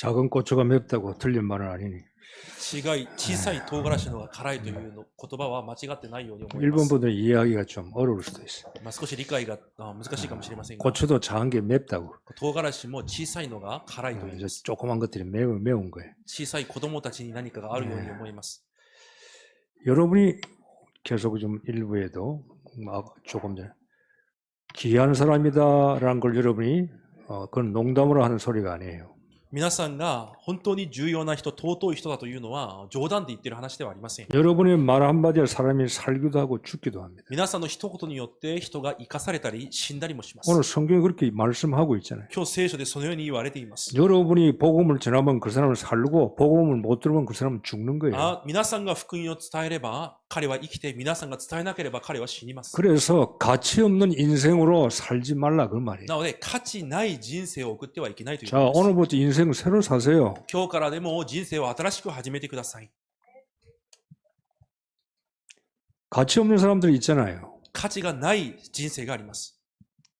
작은 고추가 맵다고 틀린 말은 아니니. 小さい唐辛子のが辛いというの言葉は間違ってないように思いま 일본 す。 분들은 이해하기가 좀 어려울 수도 있어요. 少し理解が難しいかもしれませんが、 고추도 작은 게 맵다고. 唐辛子も小さいのが辛いと言い 이제 ます。 조그만 것들이 매운 거예요. 小さい子供たちに何かがあるように思います。 여러분이 계속 좀 일부에도 조금 전에 귀한 사람이다라는 걸 여러분이 그건 농담으로 하는 소리가 아니에요. 皆さんが本当に重要な人、尊い人だというのは冗談で言ってる話ではありません。 여러분의 말 한마디에 사람이 살기도 하고 죽기도 합니다. 皆さんの一言によって人が生かされたり死んだりもします。 오늘 성경이 그렇게 말씀하고 있잖아요. 今日聖書でそのように言われています。 여러분이 복음을 전하면 그 사람은 살고 복음을 못 들으면 그 사람은 죽는 거예요. 皆さんが福音を伝えれば彼は生きて、皆さんが伝えなければ彼は死にます。 그래서 가치 없는 인생으로 살지 말라 그 말이에요. なので価値ない人生を送ってはいけないというこ 자, とです。 오늘부터 인생 새로 사세요. 今日からでも人生を新しく始めてください。 가치 없는 사람들이 있잖아요. 価値がない人生があります。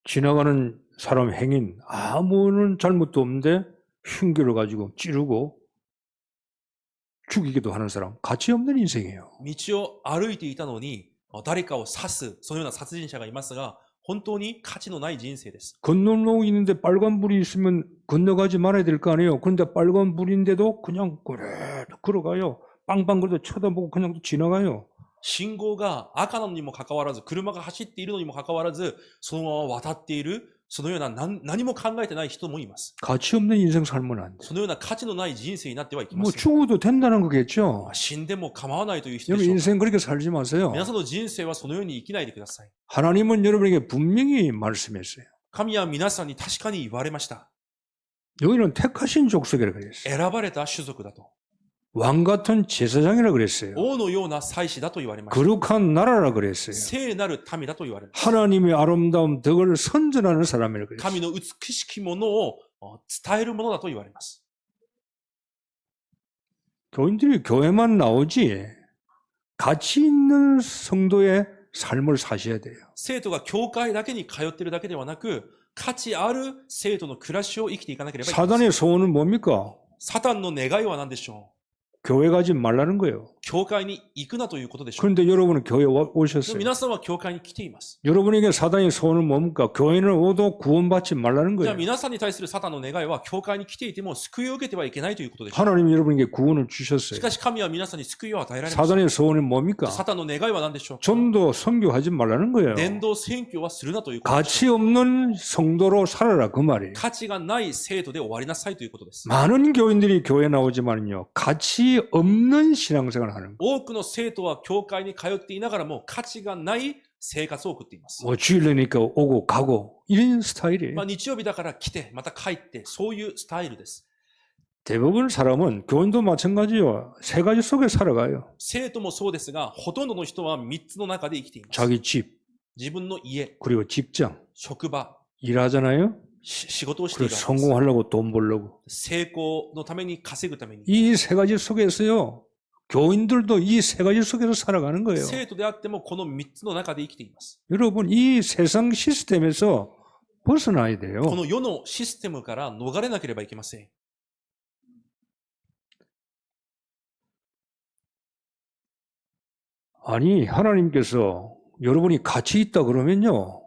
지나가는 사람 행인 아무런 잘못도 없는데 흉기를 가지고 찌르고 죽이기도 하는 사람, 가치 없는 인생이에요. 道を歩いていたのに誰かを刺す、そのような殺人者がいますが、本当に価値のない人生です。 건너놓고 있는데 빨간 불이 있으면 건너가지 말아야 될 거 아니에요. 그런데 빨간 불인데도 그냥 그래 걸어가요. 빵빵거려도 쳐다보고 그냥 지나가요. 信号が赤なのにもかかわらず、車が走っているのにもかかわらず、そのまま渡っている、そのような何も考えてない人もいます。 가치 없는 인생 살면 안 돼. そのような価値のない人生になってはいけま 뭐 せん。 죽어도 된다는 거겠죠. 死んでも構わないという人で 여러분 しょうか。 인생 그렇게 살지 마세요. 皆さんの人生はそのように生きないでください。 하나님은 여러분에게 분명히 말씀했어요. 神は皆さんに確かに言われました。 여기는 택하신 족속이라 그랬어요. 選ばれた種族だと。 왕 같은 제사장이라 그랬어요. 王のような祭司だと言われました。 거룩한 나라라 그랬어요. 聖なる民だと言われました。 하나님의 아름다운 덕을 선전하는 사람이라 그랬어요. 神の美しきものを伝えるものだと言われます。 교인들이 교회만 나오지 가치 있는 성도의 삶을 사셔야 돼요. 生徒が教会だけに通っているだけではなく、価値ある生徒の暮らしを生きていかなければいけません。 사단의 소원은 뭡니까? サタンの願いは何でしょ 교회 가지 말라는 거예요. う？教会に行くなということでしょう。 그런데 여러분은 교회에 でも 오셨어요. 皆さんは教会に来ています。 여러분에게 사단의 소원은 뭡니까? 교회는 오도 구원받지 말라는 じゃあ 거예요. 皆さんに対するサタンの願いは、教会に来ていても救いを受けてはいけないということでしょう。 하나님이 여러분에게 구원을 し 주셨어요. かし神は皆さんに救いを与えられました。 사단의 소원은 뭡니까? サタンの願いは何でしょうか？ 전도 선교하지 말라는 거예요. 伝道宣教はするなということです。 가치 없는 성도로 살아라 그 말이에요. 価値がない生徒で終わりなさいということです。 많은 교인들이 교회 나오지만요, 가치 없는 신앙생활을 하는 거예요. 多くの生徒は教会に通っていながらも価値がない生活を送っています。 뭐 주일이니까 오고 가고 이런 스타일이에요. 日曜日だから来て、また帰って、そういうスタイルです。 대부분 사람은 교인도 마찬가지요. 세 가지 속에 살아가요. 生徒もそうですが、ほとんどの人は3つの中で生きています。 자기 집, 自分の家、 그리고 직장, 職場、 일하잖아요. 仕事をしてい 그리고 るわけです。 성공하려고 돈 벌려고. 成功のために稼ぐために。 이 세 가지 속에서요. 교인들도 이 세 가지 속에서 살아가는 거예요. 生徒であってもこの3つの中で生きています。 여러분 이 세상 시스템에서 벗어나야 돼요. この世のシステムから逃れなければいけません。 아니 하나님께서 여러분이 가치 있다 그러면요.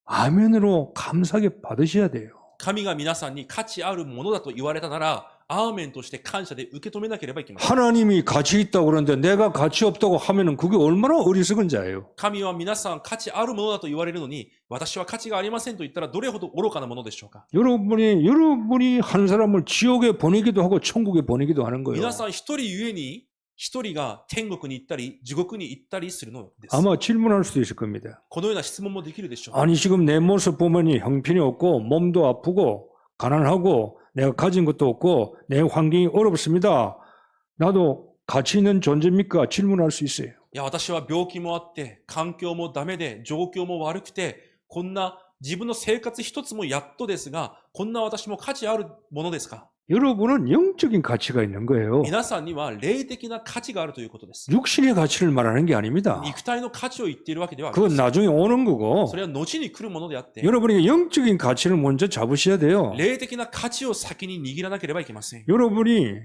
아멘으로 감사하게 받으셔야 돼요. 神が皆さんに価値あるものだと言われたなら、アーメンとして感謝で受け止めなければいけません。 하나님이 가치 있다고 그러는데 내가 가치 없다고 하면은 그게 얼마나 어리석은 자예요. 神は皆さん価値あるものだと言われるのに、私は価値がありませんと言ったらどれほど愚かなものでしょうか。 여러분이 한 사람을 지옥에 보내기도 하고 천국에 보내기도 하는 거예요. 皆さん一人ゆえに、一人が天国に行ったり、地獄に行ったりするのです。 아마 질문할 수도 있을 겁니다. このような質問もできるでしょう。 아니 지금 내 모습 보면 형편이 없고 몸도 아프고 가난하고 내가 가진 것도 없고 내 환경이 어렵습니다. 나도 가치 있는 존재입니까? 질문할 수 있어요. いや、私は病気もあって、環境もダメで、状況も悪くて、こんな自分の生活一つもやっとですが、こんな私も価値あるものですか？ 여러분은 영적인 가치가 있는 거예요. 皆さんには霊的な価値があるということです。 육신의 가치를 말하는 게 아닙니다. 肉体の価値を言っているわけではありま 그건 せん。 나중에 오는 거고 それは後に来るものであって、 여러분이 영적인 가치를 먼저 잡으셔야 돼요. 霊的な価値を先に握らなければいけません。 여러분이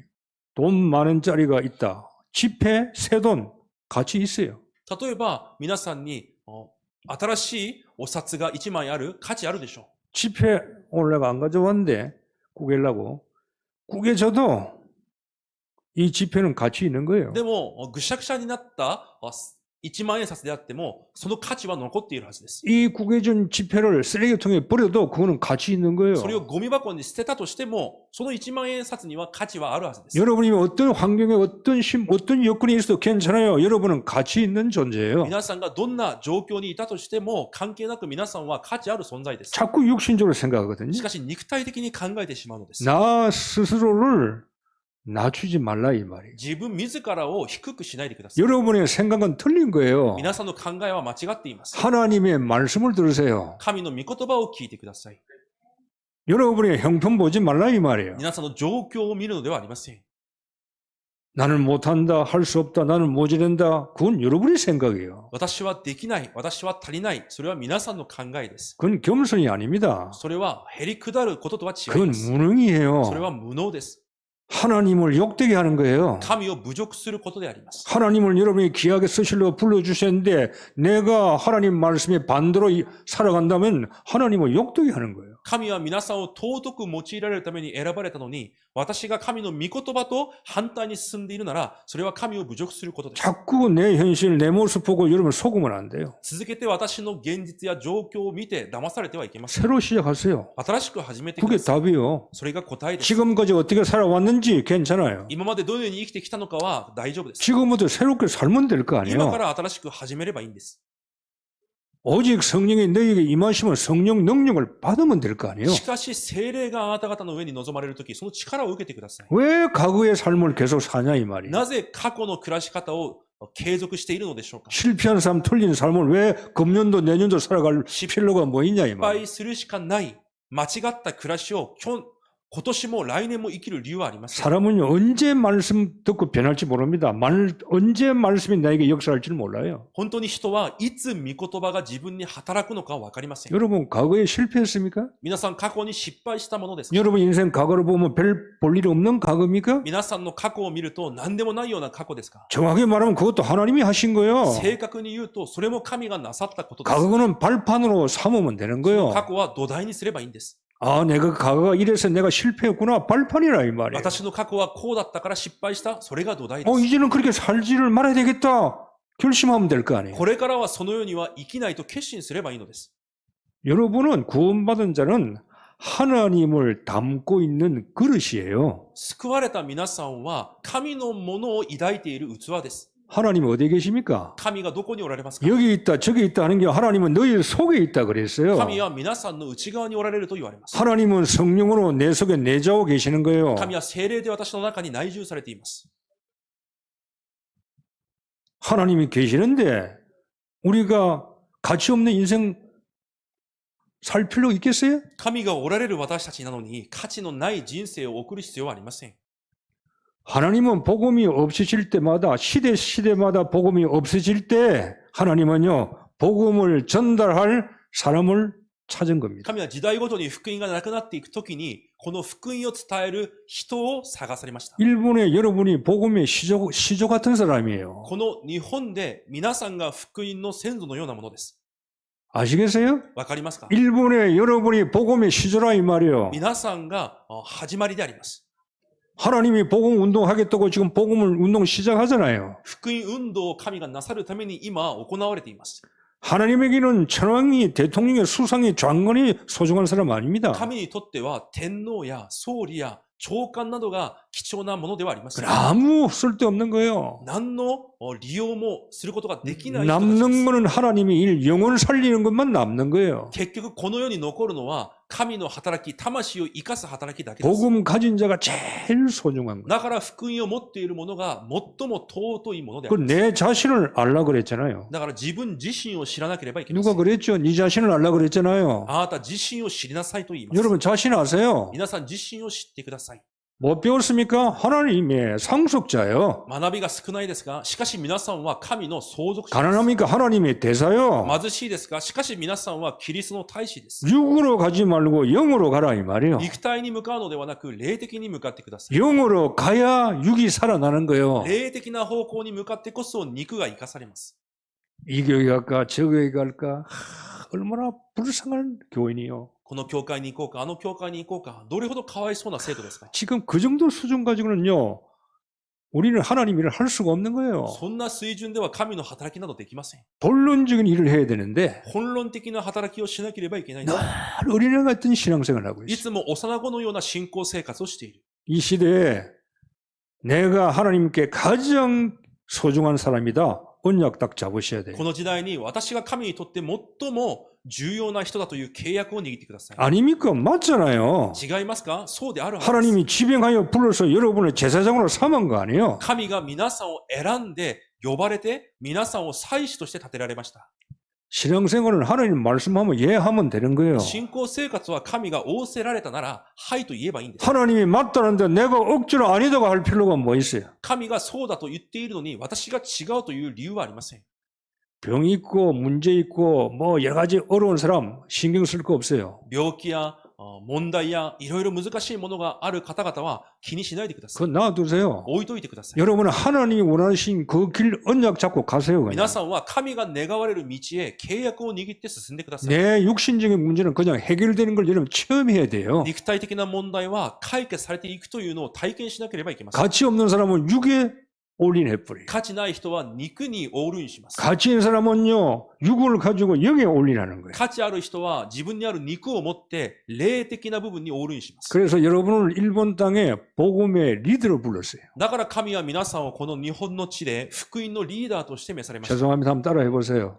돈 많은 짜리가 있다. 지폐, 새돈 가치 있어요. 例えば、皆さんに新しいお札が1枚ある価値あるでしょ 지폐 오늘 내가 안 가져왔는데 구개려고 구개져도 이 지폐는 가치 있는 거예요. う。でも、ぐしゃぐしゃになった1万円札であっても、その価値は残っているはずです。 이 구개진 지폐를 쓰레기통에 버려도 그거는 가치 있는 거예요. それをゴミ箱に捨てたとしても、その1万円札には価値はあるはずです。 여러분이 어떤 환경에 어떤 여건이 있어도 괜찮아요. 여러분은 가치 있는 존재예요. 皆さんがどんな状況にいたとしても、関係なく皆さんは価値ある存在です。 자꾸 육신적으로 생각하거든요. しかし肉体的に考えてしまうのです。 나 스스로를 낮추지 말라 이 말이에요. 自分自らを低くしないでください。 여러분의 생각은 틀린 거예요. 皆さんの考えは間違っています。 하나님의 말씀을 들으세요. 神の御言葉を聞いてください。 여러분의 형편 보지 말라 이 말이에요. 皆さんの状況を見るのではありません。 나는 못한다, 할 수 없다, 나는 모자란다. 그건 여러분의 생각이에요. 私はできない、私は足りない。それは皆さんの考えです。 그건 겸손이 아닙니다. それは減り下ることとは違い 그건 ます。 무능이에요. それは無能です。 하나님을 욕되게 하는 거예요. 神を侮辱することであります。 하나님을 여러분이 귀하게 쓰시려고 불러주셨는데 내가 하나님 말씀에 반대로 살아간다면 하나님을 욕되게 하는 거예요. 神は皆さんを尊く用いられるために選ばれたのに、私が神の御言葉と反対に進んでいるなら、それは神を侮辱することです。 자꾸 내 현실, 내 모습 보고 여러분 속으면 안 돼요. 続けて私の現実や状況を見て騙されてはいけません。 새로 시작하세요. 新しく始めてく 그게 ださい。 답이요. それが答えです。 지금까지 어떻게 살아왔는지 괜찮아요. 今までどのように生きてきたのかは大丈夫です。 지금부터 새롭게 살면 될 거 今か 아니에요. ら新しく始めればいいんです。 오직 성령이 너희에게 임하시면 성령 능력을 받으면 될 거 아니에요. しかし、聖霊があなた方の上に臨まれるとき、その力を受けてください。 왜 과거의 삶을 계속 사냐 이 말이에요. なぜ過去の暮らし方を継続しているのでしょうか。 실패한 삶, 틀린 삶을 왜 금년도 내년도 살아갈 필요가 뭐 있냐 이 失 말이에요. 敗するしかない、間違った暮らしを今年も来年も生きる理由はありません。 사람은 언제 말씀 듣고 변할지 모릅니다. 언제 말씀이 나에게 역사할지는 몰라요. 本当に人はいつ御言葉が自分に働くのかわかりません。 여러분 과거에 실패했습니까? 皆さん過去に失敗したものですか。 여러분 인생 과거를 보면 별 볼 일이 없는 과거입니까? 皆さんの過去を見ると何でもないような過去ですか。 정확히 말하면 그것도 하나님이 하신 거예요. 正確に言うと、それも神がなさったことです。 과거는 발판으로 삼으면 되는 過 거예요. 去は土台にすればいいんです。 아, 내가 과거가 이래서 내가 실패했구나. 발판이라 이 말이에요. 私の過去はこうだったから失敗した。それが土台です。 이제는 그렇게 살지를 말아야 되겠다. 결심하면 될 거 아니에요. これからはそのようには生きないと決心すればいいのです。 여러분은 구원받은 자는 하나님을 담고 있는 그릇이에요. 救われた皆さんは神のものを抱いている器です。 하나님이 어디에 계십니까? 神がどこにおられますか。 여기 있다 저기 있다 하는 게 하나님은 너희 속에 있다 그랬어요. 神は皆さんの内側におられると言われます。 하나님은 성령으로 내 속에 내자고 계시는 거예요. 神は聖霊で私の中に内住されています。 하나님이 계시는데 우리가 가치 없는 인생 살 필요 있겠어요? 神がおられる私たちなのに価値のない人生を送る必要はありません。 하나님은 복음이 없어질 때마다 시대마다 복음이 없어질 때 하나님은요 복음을 전달할 사람을 찾은 겁니다. 神は時代ごとに福音がなくなっていくときに、この福音を伝える人を探されました。 일본에 여러분이 복음의 시조 같은 사람이에요. この日本で皆さんが福音の先祖のようなものです。 아시겠어요? わかりますか。 일본에 여러분이 복음의 시조라 이 말이에요. 皆さんが始まりであります。 하나님이 복음 운동하겠다고 지금 복음을 운동 시작하잖아요. 福音運動を神がなさるために今行われています。 하나님에게는 천왕이 대통령의 수상이 장관이 소중한 사람 아닙니다. 神にとっては天皇や総理や長官などが貴重なものではありません。 아무 쓸데없는 거예요. 何の利用もすることができない人たちです。 남는 거는 하나님이 영혼 살리는 것만 남는 거예요. 結局この世に残るのは神の働き、魂を生かす働きだけです。 복음 가진 자가 제일 소중한 거예요. だから福音を持っているものが最も尊いものであ 그 ります。 내 자신을 알라 그랬잖아요. だから自分自身を知らなければいけませ 누가 ん。 그랬죠? 네 자신을 알라 그랬잖아요. あなた自身を知りなさいと言います。 여러분 자신 아세요? 皆さん自身を知ってください。못 배웠습니까? 하나님의 상속자요. 学びが少ないですが、しかし皆さんは神の相続者です。 가난합니까? 하나님의 대사요. 貧しいですが、しかし皆さんはキリストの大使です。 육으로 가지 말고 영으로 가라 이 말이요. 肉体に向かうのではなく、霊的に向かってください。 영으로 가야 육이 살아나는 거요. 霊的な方向に向かってこそ肉が生かされます。 이 교회 갈까? 저 교회 갈까? 얼마나 불쌍한 교인이요. この教会に行こうか、あの教会に行こうか、どれほどかわいそうな生徒ですか。 지금 그 정도 수준 가지고는요. 우리는 하나님 일을 할 수가 없는 거예요. そんな水準では神の働きなどできません。 본론적인 일을 해야 되는데 本論的な働きをしなければいけないの 늘 は、 어린애 같은 신앙생활을 하고 い 있어요. つも幼子のような信仰生活をしている。 이 시대에 내가 하나님께 가장 소중한 사람이다. 언약 딱 잡으셔야 돼요. この時代に私が神にとって最も重要な人だという契約を握ってください。 아닙니까? 맞잖아요. 違いますか？そうであるはずです。 하나님이 지명하여 불러서 여러분을 제사장으로 삼은 거 아니에요? 神が皆さんを選んで呼ばれて皆さんを祭司として立てられました。 신앙생활은 하나님 말씀하면 예 하면 되는 거예요. 信仰生活は神が仰せられたなら、はいと言えばいいんです。 하나님이 맞다는데 내가 억지로 아니다고 할 필요가 뭐 있어요? 神がそうだと言っているのに、私が違うという理由はありません。 병 있고 문제 있고 뭐 여러 가지 어려운 사람 신경 쓸 거 없어요. 病気や問題やいろいろ難しいものがある方々は気にしないでください。 그거 놔두세요. 置いといてください。 여러분은 하나님이 원하신 그 길 언약 잡고 가세요. 그냥. 皆さんは神が願われる道へ契約を握って進んでください。 내 육신적인 문제는 그냥 해결되는 걸 여러분 체험해야 돼요. 肉体的な問題は解決されていくというのを体験しなければいけません。 가치 없는 사람은 육에 올인해버려요. 価値ない人は肉にオールインします。 가치 있는 사람은요, 육을 가지고 영에 올인하는 거예요. 価値ある人は自分にある肉を持って霊的な部分にオールインします。 그래서 여러분을 일본 땅에 복음의 리더로 불렀어요. だから神は皆さんをこの日本の地で福音のリーダーとして召されました。 죄송합니다. 한번 따라해 보세요.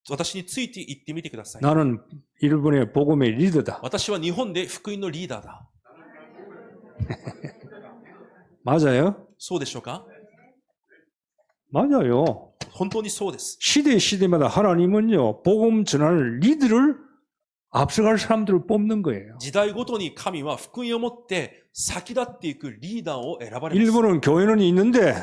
私について言ってみてください。 나는 일본의 복음의 리더다. 私は日本で福音のリーダーだ。 맞아요? そうでしょうか？ 맞아요. 本当にそうです。 시대마다 하나님은요, 복음 전하는 리더를 앞서갈 사람들을 뽑는 거예요. 時代ごとに神は福音を持って先立っていくリーダーを選ばれます。 일본은 교회는 있는데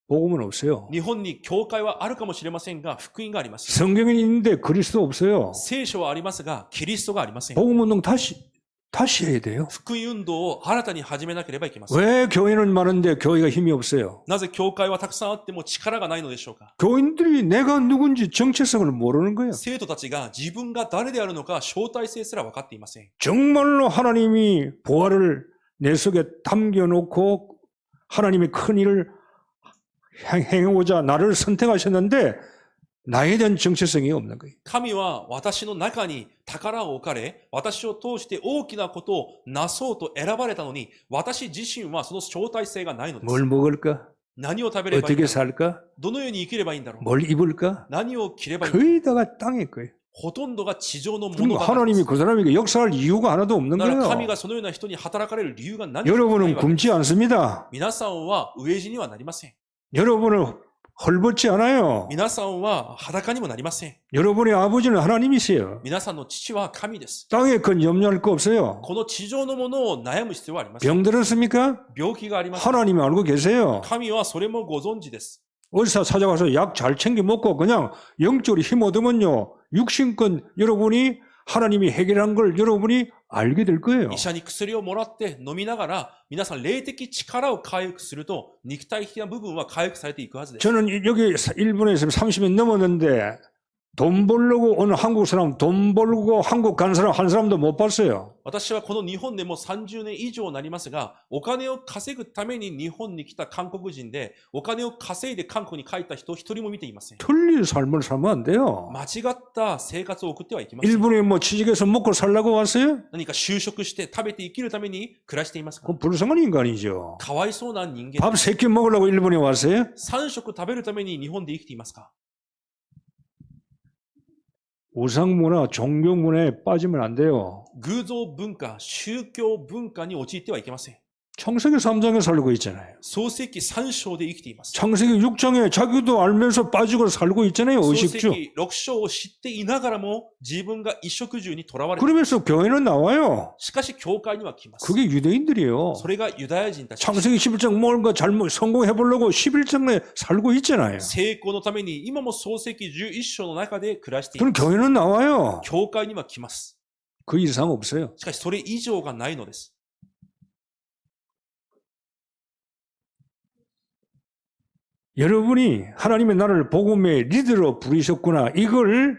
복음은 없어요. 日本に教会はあるかもしれませんが、福音があります。 성경은 있는데 그리스도 없어요. 聖書はありますが、キリストがありません。 복음 운동 다시 해야 돼요. 福音運動を新たに始めなければいけません。 왜 교회는 많은데 교회가 힘이 없어요? なぜ教会はたくさんあっても力がないのでしょうか？ 교인들이 내가 누군지 정체성을 모르는 거예요. 生徒たちが自分が誰であるのか招待性すら分かっていません。 정말로 하나님이 보화를 내 속에 담겨놓고 하나님의 큰 일을 행하고자 나를 선택하셨는데 나에 대한 정체성이 없는 거예요. 神は私の中に宝を置かれ、私を通して大きなことをなそうと選ばれたのに、私自身はその招待性がないのです。 뭘 먹을까? 何を食べればいいん 어떻게 だろう？ 살까? どのように生きればいいんだろう？ 뭘 입을까? 何を着ればいいんだろう？ 거의 다가 땅일 거예요. ほとんどが地上のも 그럼 のばかりで 하나님이 す。 그 사람에게 역사할 이유가 하나도 없는 だから神 거예요. がそのような人に働かれる理由が何もない 여러분은 わけです。 굶지 않습니다. 皆さんは飢え死にはなりません。 여러분은 헐벗지 않아요. 皆さんは裸にもなりません。 여러분의 아버지는 하나님이세요. 皆さんの父は神です。 땅에 큰 염려할 거 없어요. この地上のものを悩む必要はありません。 병 들었습니까? 病気があります。 하나님이 알고 계세요. 神はそれもご存知です。 의사 찾아가서 약 잘 챙겨 먹고 그냥 영적으로 힘 얻으면요. 육신권 여러분이 하나님이 해결한 걸 여러분이 알게 될 거예요. 医者に薬をもらって飲みながら、皆さん霊的力を回復すると、肉体的な部分は回復されていくはずです。 저는 여기 일본에 있으면 30년 넘었는데 돈 벌려고 오는 한국 사람, 돈 벌고 한국 간 사람 한 사람도 못 봤어요. 私はこの日本でも30年以上になりますが、お金を稼ぐために日本に来た韓国人で、お金を稼いで韓国に帰った人を一人も見ていません。 틀린 삶을 살면 안 돼요. 間違った生活を送ってはいけません。 일본에 뭐 취직해서 먹고 살라고 왔어요? 何か就職して食べて生きるために暮らしていますか？ 그 불쌍한 인간이죠. かわいそうな人間。 밥 3끼 먹으려고 일본에 왔어요? 3食食べるために日本で生きていますか？ 우상문화, 종교문화에 빠지면 안 돼요. 偶像文化、宗教文化に陥ってはいけません。 창세기 3장에 살고 있잖아요. 創世記3章で生きています。 창세기 6장에 자기도 알면서 빠지고 살고 있잖아요. 創世 의식주. 記6章を知っていながらも自分が衣食住にとらわれている。 그러면서 교회는 나와요. しかし教会には来ます。 그게 유대인들이에요. それがユダヤ人たち。 창세기 11장 뭔가 잘못 성공해보려고 11장에 살고 있잖아요. 成功のために今も創世記11章の中で暮らしていま 그럼 す。 교회는 나와요. 教会には来ます。 그 이상 없어요. しかしそれ以上がないのです。 여러분이 하나님의 나라를 복음의 리더로 부르셨구나. 이걸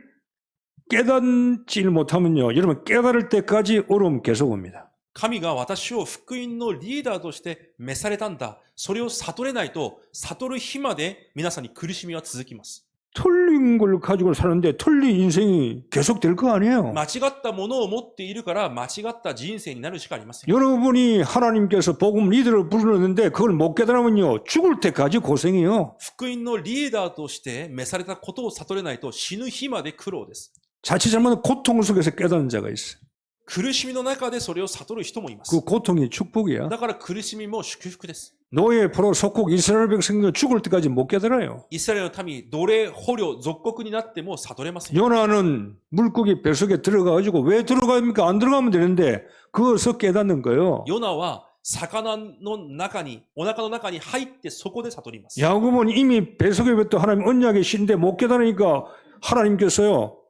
깨닫지 못하면요. 여러분 깨달을 때까지 어려움 계속 옵니다. 神が私を福音のリーダーとして召されたんだ。それを悟れないと、悟る日まで皆さんに苦しみは続きます。 틀린 걸 가지고 사는데 틀린 인생이 계속 될 거 아니에요. 間違ったものを持っているから間違った人生になるしかありません。 여러분이 하나님께서 복음 리더를 부르는데 그걸 못 깨달으면요. 죽을 때까지 고생이요. 福音のリーダーとして召されたことを悟れないと死ぬ日まで苦労です。 자칫 잘못하면 고통 속에서 깨닫는 자가 있어요. 苦しみの中でそれを悟る人もいます。 그 고통이 축복이야. だから苦しみも祝福です。 노예 포로 속국 이스라엘 백성도 죽을 때까지 못 깨달아요. イスラエルの民、奴隷、捕虜、属国になっても悟れません。 요나는 물고기 뱃속에 들어가가지고 왜 들어갑니까? 안 들어가면 되는데 그것을 깨닫는 거예요. ヨナは魚の中に、お腹の中に入ってそこで悟ります。 야곱은 이미 뱃속에 뱉던 하나님 언약의 신인데 못 깨달으니까 하나님께서요.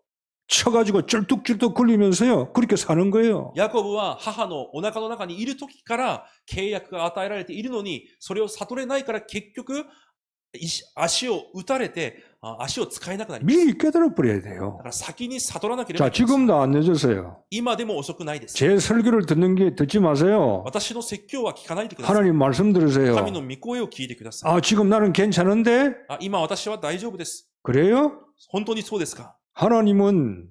쳐가지고 쩔뚝쩔뚝 굴리면서요. 그렇게 사는 거예요. ヤコブは母のお腹の中にいる時から契約が与えられているのに、それを悟れないから結局、足を打たれて、足を使えなくなります。 미리 깨달아 버려야 돼요. だから先に悟らなければ 자, いけません。 지금도 안 늦었어요. 今でも遅くないです。 제 설교를 듣는 게 듣지 마세요. 私の説教は聞かないでください。 하나님 말씀 들으세요. 神の御声を聞いてください。 아, 지금 나는 괜찮은데? 今私は大丈夫です。 그래요? 本当にそうですか？ 하나님은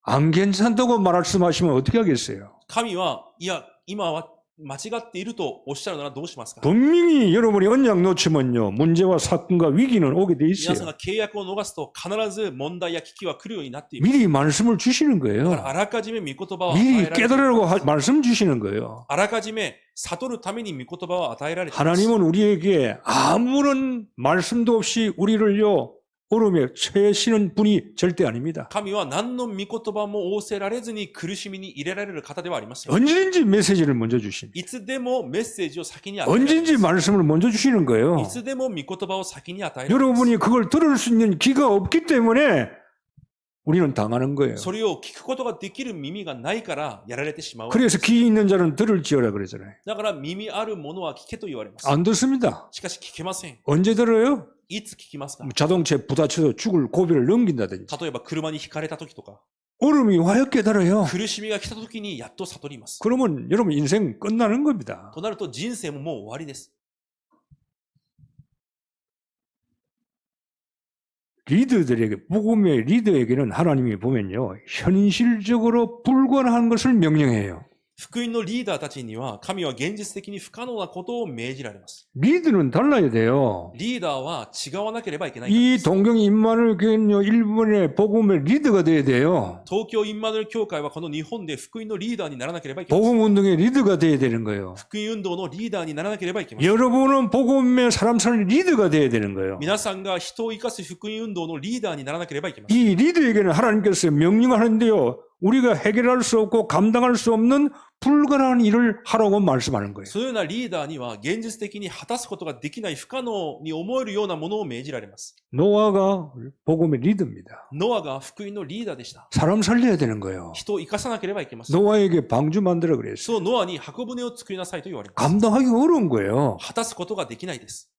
안 괜찮다고 말씀하시면 어떻게 하겠어요? 神は、いや、今は間違っているとおっしゃるならどうしますか？ 분명히 여러분이 언약 놓치면요. 문제와 사건과 위기는 오게 돼 皆さん 있어요. が契約を逃すと必ず問題や危機は来るようになっています。 미리 말씀을 주시는 だから 거예요. あらかじめ御言葉を与 미리 えられている。 깨달으라고 말씀 주시는 거예요. あらかじめ悟るために御言葉を与えられています。 하나님은 우리에게 아무런 말씀도 없이 우리를요. 어려움에 처해시는 분이 절대 아닙니다. 神は何の御言葉も仰せられずに苦しみに入れられる方ではありません。 언제든지 메시지를 먼저 주십니다. いつでもメッセージを先に与えられ 언제든지 ま 말씀을 먼저 주시는 す。 거예요. いつでも御言葉を先に与えられます。 여러분이 그걸 들을 수 있는 귀가 없기 때문에 우리는 당하는 거예요. それを聞くことができる耳がないからやられてしまう。 그래서 귀 있는 자는 들을지어라 그러잖아요. だから耳あるものは聞けと言われます。 안 듣습니다. しかし聞けません。 언제 들어요? いつ聞きますか？ 자동차에 부딪혀서 죽을 고비를 넘긴다든지. 例えば車にひかれた時とか、 어려움이 와야 깨달아요. 苦しみが来た時にやっと悟ります。 그러면 여러분 인생 끝나는 겁니다. となると人生ももう終わりです。 리더들에게, 복음의 리더에게는 하나님이 보면요. 현실적으로 불가능한 것을 명령해요. 福音のリーダーたちには、神は現実的に不可能なことを命じられます。 리더는 달라야 돼요. リーダーは違わなければいけないからで 이 す。 동경 임마누엘 교회는요. 일본의 복음의 리더가 돼야 돼요. 東京インマヌエル教会はこの日本で福音のリーダーにならなければいけません。 복음 운동의 리더가 돼야 되는 거예요. 福音運動のリーダーにならなければいけません。 여러분은 복음의 사람 사는 리더가 돼야 되는 거예요. 皆さんが人を生かす福音運動のリーダーにならなければいけません。 이 리더에게는 하나님께서 명령하는데요. 우리가 해결할 수 없고 감당할 수 없는 불가능한 일을 하라고 말씀하는 거예요. そのようなリーダーには現実的に果たすことができない不可能に思えるようなものを命じられます。 노아가 복음의 리더입니다. ノアが福音のリーダーでした。 사람 살려야 되는 거예요. 人を生かさなければいけません。 노아에게 방주 만들어 그랬어요. そうノアに箱舟を作りなさいと言われます。 감당하기 어려운 거예요. 果たすことができないです。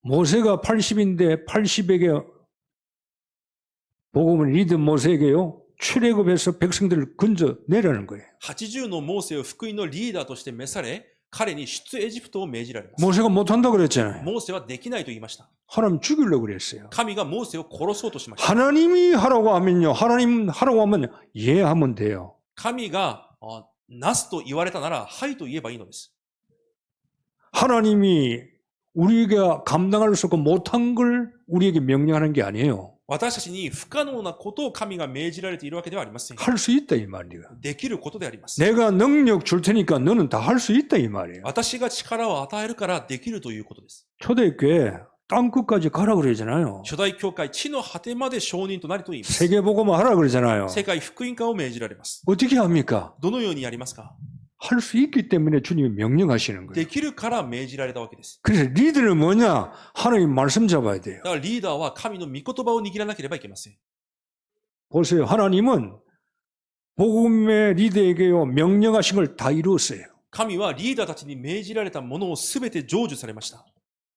모세가 80인데 80에게 복음을 리더 모세에게요. 출애굽해서 백성들을 건져내라는 거예요. 80のモーセを福音のリーダーとして召され、彼に出エジプトを命じられます。 모세가 못한다 그랬잖아요. モーセはできないと言いました。 하나님 죽이려고 그랬어요. 神がモーセを殺そうとしました。 하나님이 하라고 하면요. 하나님 하라고 하면 예 하면 돼요. 神がなすと言われたなら、はいと言えばいいのです。 하나님이 우리가 감당할 수 없고 못한 걸 우리에게 명령하는 게 아니에요. 私たちに不可能なことを神が命じられているわけではありません。 할 수 있다 이 말이야. できることであります。 내가 능력 줄 테니까 너는 다 할 수 있다 이 말이야. 私が力を与えるからできるということです。 초대교회 땅끝까지 가라 그러잖아요. 初代教会、地の果てまで証人となりと言います。 세계복음화 하라 그러잖아요. 世界福音化を命じられます。 어떻게 합니까? どのようにやりますか？ 할 수 있기 때문에 주님이 명령하시는 で 거예요. きるから命じられたわけです。 그래서 리더는 뭐냐? 하나님 말씀 잡아야 돼요. だからリーダーは神の御言葉を握らなければいけません。 보세요. 하나님은 복음의 리더에게요 명령하신 걸 다 이루었어요. 神はリーダーたちに命じられたものをすべて成就されました。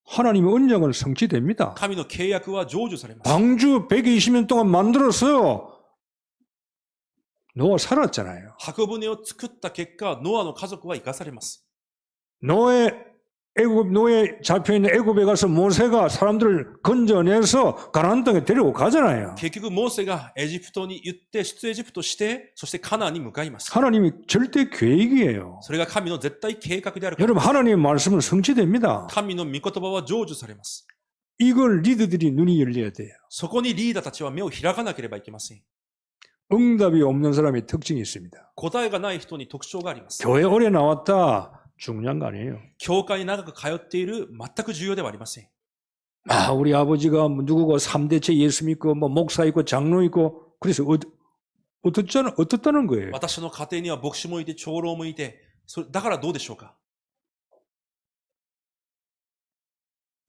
하나님의 언약은 성취됩니다. 神の契約は成就されます。 방주 120년 동안 만들었어요. 노아 살았잖아요. 箱舟を作った結果、ノアの家族は生かされます。 노에 잡혀있는 애굽에 가서 모세가 사람들을 건져내서 가나안 땅에 데리고 가잖아요. 結局、モーセがエジプトに行って、出エジプトして、そしてカナンに向かいます。 하나님이 절대 계획이에요. それが神の絶対計画であるから。 여러분 하나님의 말씀은 성취됩니다. 神の御言葉は成就されます。 이걸 리더들이 눈이 열려야 돼요. そこにリーダーたちは目を開かなければいけません。 응답이 없는 사람의 특징이 있습니다. 答えがない人に特徴があります。 교회 오래 나왔다 중요한 거 아니에요. 教会に長く通っている、全く重要ではありません。 우리 아버지가 누구고 3대째 예수 믿고 목사 있고 장로 있고 그래서 어떻다는 거예요. 私の家庭には牧師もいて、長老もいて、だからどうでしょうか？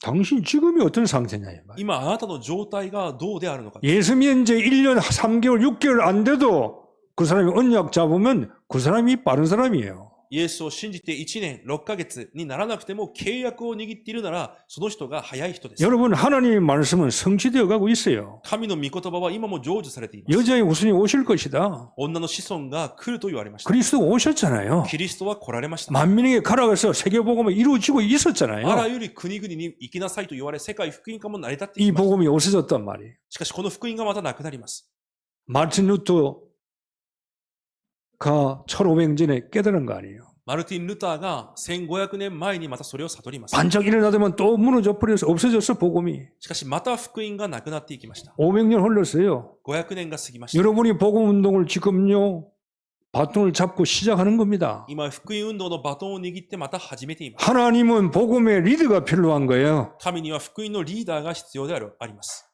당신 지금이 어떤 상태냐 이 말. 今あなたの状態がどうであるのか。 예수 믿은 지 1년 3개월 6개월 안 돼도 그 사람이 언약 잡으면 그 사람이 빠른 사람이에요. イエスを信じて1年6ヶ月にならなくても契約を握っているなら、その人が早い人です。 여러분 하나님의 말씀은 성취되어 가고 있어요. 神の御言葉は今も成就されています。 여자의 후손이 오실 것이다. 女の子孫が来ると言われました。 그리스도가 오셨잖아요. キリストは来られました。 만민에게 가라가서 세계복음이 이루어지고 あら 있었잖아요. ゆる国々に行きなさいと言われ、世界福音化も成り立って 이 います。 복음이 없어졌단 말이에요. しかしこの福音がまたなくなります。 마틴 루터가 1500년에 깨달은 거 아니에요. マルティン・ルターが1500年前にまたそれを悟ります。 반짝 일어나더만 또 무너져 버려서 없어졌어 복음이. しかしまた福音がなくなっていきました。 500년 흘렀어요. 500年が過ぎました。 여러분이 복음 운동을 지금요 바통을 잡고 시작하는 겁니다. 今、福音運動のバトンを握ってまた始めています。 하나님은 복음의 리더가 필요한 거예요. 神には福音のリーダーが必要であります。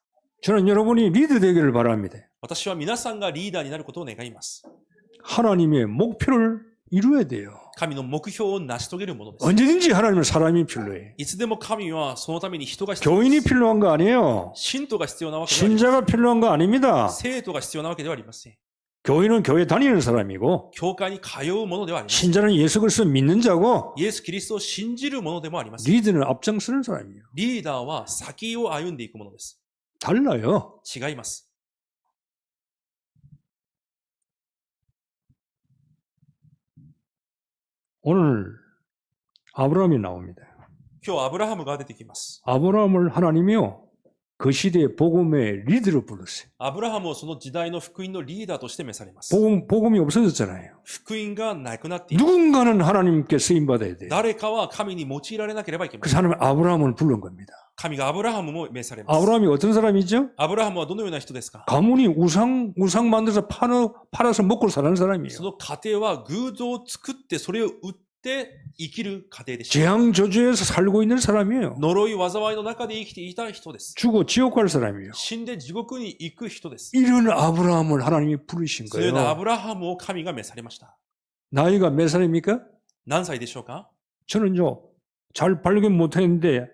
저는 여러분이 리더 되기를 바랍니다. 私は皆さんがリーダーになることを願います。 하나님의 목표를 이루어야 돼요. 神の目標を成し遂げるものです。 언제든지 하나님은 사람이 필요해. いつでも神はそのために人が必要で 교인이 す。 필요한 거 아니에요. 信徒が必要なわけではありま 신자가 필요한 거 아닙니다. せん。生徒が必要なわけではありません。 교인은 교회 다니는 사람이고 教会に通うものではありません。 신자는 예수 그리스도 믿는 자고 イエス・キリストを信じるものでもありません。 리더는 앞장서는 사람이에요. リーダーは先を歩んでいくものです。 달라요. 違います。 오늘 아브라함이 나옵니다. 今日アブラハムが出てきます。 아브라함을 하나님이요 그 시대의 복음의 리더로 불렀어요. アブラハムをその時代の福音のリーダーとして召されます。 복음이 없어졌잖아요. 福音がなくなっている。 누군가는 하나님께 쓰임 받아야 돼요. 誰かは神に用いられなければいけま 그 せん。 사람은 아브라함을 부른 겁니다. 神がアブラハムも召されます。 아브라함이 어떤 사람이죠? アブラハムはどのような人ですか？ 가문이 우상 만들어서 팔아서 먹고 사는 사람이에요. その家庭は偶像を作ってそれを売って生きる家庭でした。 재앙 저주에서 살고 있는 사람이에요. 呪い災いの中で生きていた人です。 죽어 지옥 갈 사람이에요. 死んで地獄に行く人です。 이런 아브라함을 하나님이 부르신 そのようなア 거예요. ブラハムを神が召されました。 나이가 몇 살입니까? 何歳でしょうか？ 저는요 잘 발견 못했는데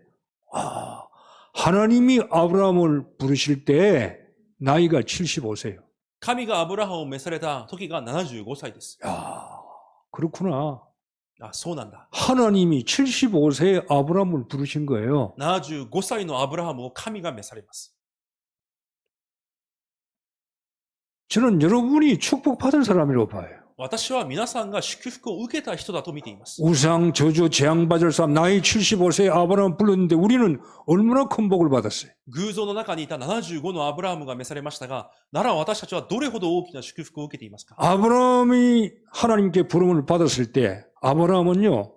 하나님이 아브라함을 부르실 때 나이가 75세예요. 神がアブラハムを召された時が75歳です。 야, 그렇구나. あ、そうなんだ。 하나님이 75세에 아브라함을 부르신 거예요. 75歳のアブラハムを神が召されます。 저는 여러분이 축복받은 사람이라고 봐요. 私は皆さんが祝福を受けた人だと見ています。 우상, 저주, 재앙받을 사람, 나이 75세에 아브라함 불렀는데 우리는 얼마나 큰 복을 받았어요. 偶像の中にいた75のアブラハムが召されましたが、なら私たちはどれほど大きな祝福を受けていますか？ 아브라함이 하나님께 부름을 받았을 때 아브라함은요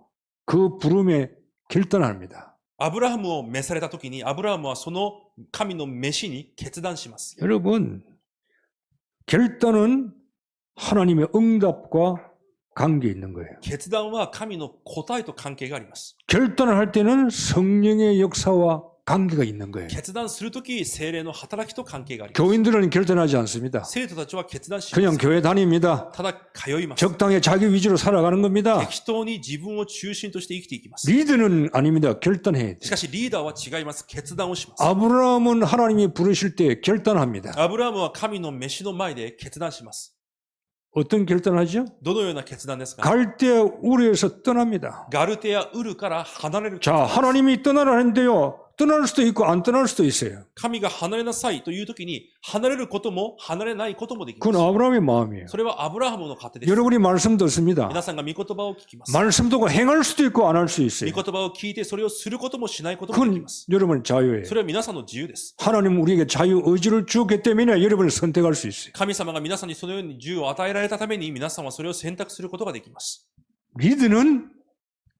그 부름에 결단합니다. アブラハムを召された時に、アブラハムはその神の召しに決断します。 여러분, 결단은 하나님의 응답과 관계 있는 거예요. 決断は神の答えと関係があります。 결단을 할 때는 성령의 역사와 관계가 있는 거예요. 決断するとき、聖霊の働きと関係があります。 교인들은 결단하지 않습니다. 生徒たちは決断しま 그냥 す。 교회 다닙니다. ただ通います。 적당히 자기 위주로 살아가는 겁니다. 適当に自分を中心として生きていきます。 리드는 아닙니다. 결단해야 돼요. しかしリーダーは違います。決断をします。 아브라함은 하나님이 부르실 때 결단합니다. アブラハムは神の召しの前で決断します。 어떤 결단하죠? どのような決断ですか？ 갈대아 우르에서 떠납니다. ガルテア・ウルから離れる。 자, 하나님이 떠나라 했는데요. 떠날 수도 있고 안 떠날 수도 있어요. 神が離れなさいというときに、離れることも離れないこともできま 그건 す。 아브라함의 마음이에요. それはアブラハムの勝手です。 여러분이 말씀 듣습니다. 皆さんが御言葉を聞きます。 말씀 듣고 행할 수도 있고 안 할 수 御 있어요. 言葉を聞いてそれをすることもしないこともでき 그건 ます。 여러분의 자유예요. それは皆さんの自由です。 하나님은 우리에게 자유 의지를 주었기 때문에 여러분을 선택할 수 있어요. 神様が皆さんにそのように自由を与えられたために皆さんはそれを選択することができます。 리드는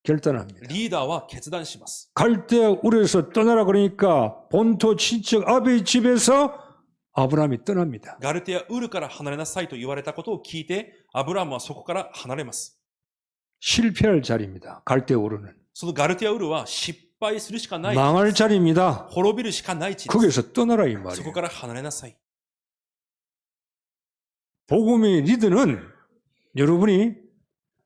결단합니다. リーダーは決断します。 갈대아 우르에서 떠나라 그러니까 본토 친척 아베의 집에서 아브라함이 떠납니다. ガルテア・ウルから離れなさいと言われたことを聞いて、アブラハムはそこから離れます。 실패할 자리입니다. 갈대아 우르는. そのガルテア・ウルは失敗するしかない。 망할 자리입니다. 滅びるしかない地です。 거기서 떠나라 이 そこ 말이에요. から離れなさい。 복음의 리드는 여러분이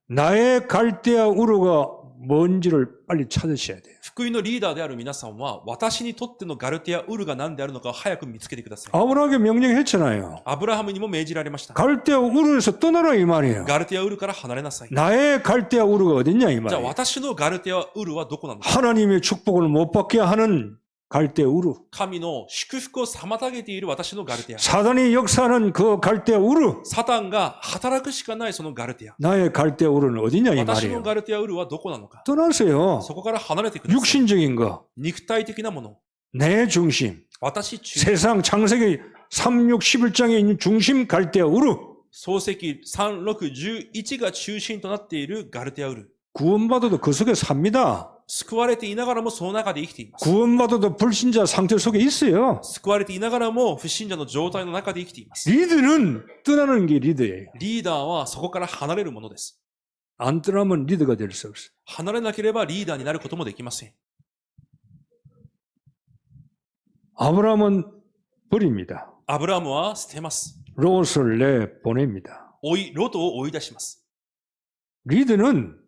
나의 갈대아 우르가 뭔지를 빨리 찾으셔야 돼요. 福音のリーダーである皆さんは、私にとってのガルテア・ウルが何であるのかを早く見つけてください。 아브라함에게 명령했잖아요. アブラハムにも命じられました。 갈대아 우르에서 떠나라 이 말이에요. ガルテア・ウルから離れなさい。 나의 갈대아 우르가 어딨냐 이 じゃあ 말이에요. 私のガルテア・ウルはどこなのか。 하나님의 축복을 못 받게 하는 갈대아 우르. 神の祝福を妨げている私のガルテア。 사단이 역사하는 그 갈대아 우르. サタンが働くしかないそのガルテア。 나의 갈대아 우르는 어디냐 이 私の 말이에요. ガルテア・ウルはどこなのか。 떠나세요. そこから離れてください。 육신적인 거, 肉体的なもの。 내 중심, 私中心。 세상 창세기 3, 6, 11장에 있는 중심 갈대아 우르. 創世記3、6、11が中心となっているガルテア・ウル。 구원받아도 그 속에 삽니다. 救われていながらもその中で生きています。 구원받아도 불신자 상태 속에 있어요. 救われていながらも不信者の状態の中で生きています。 리드는 떠나는 게 리드예요. リーダーはそこから離れるものです。 안 떠나면 리드가 될 수 없어요. 離れなければリーダーになることもできません。 아브라함은 버립니다. アブラハムは捨てます。 롯을 내보냅니다. ロトを追い出します。 리드는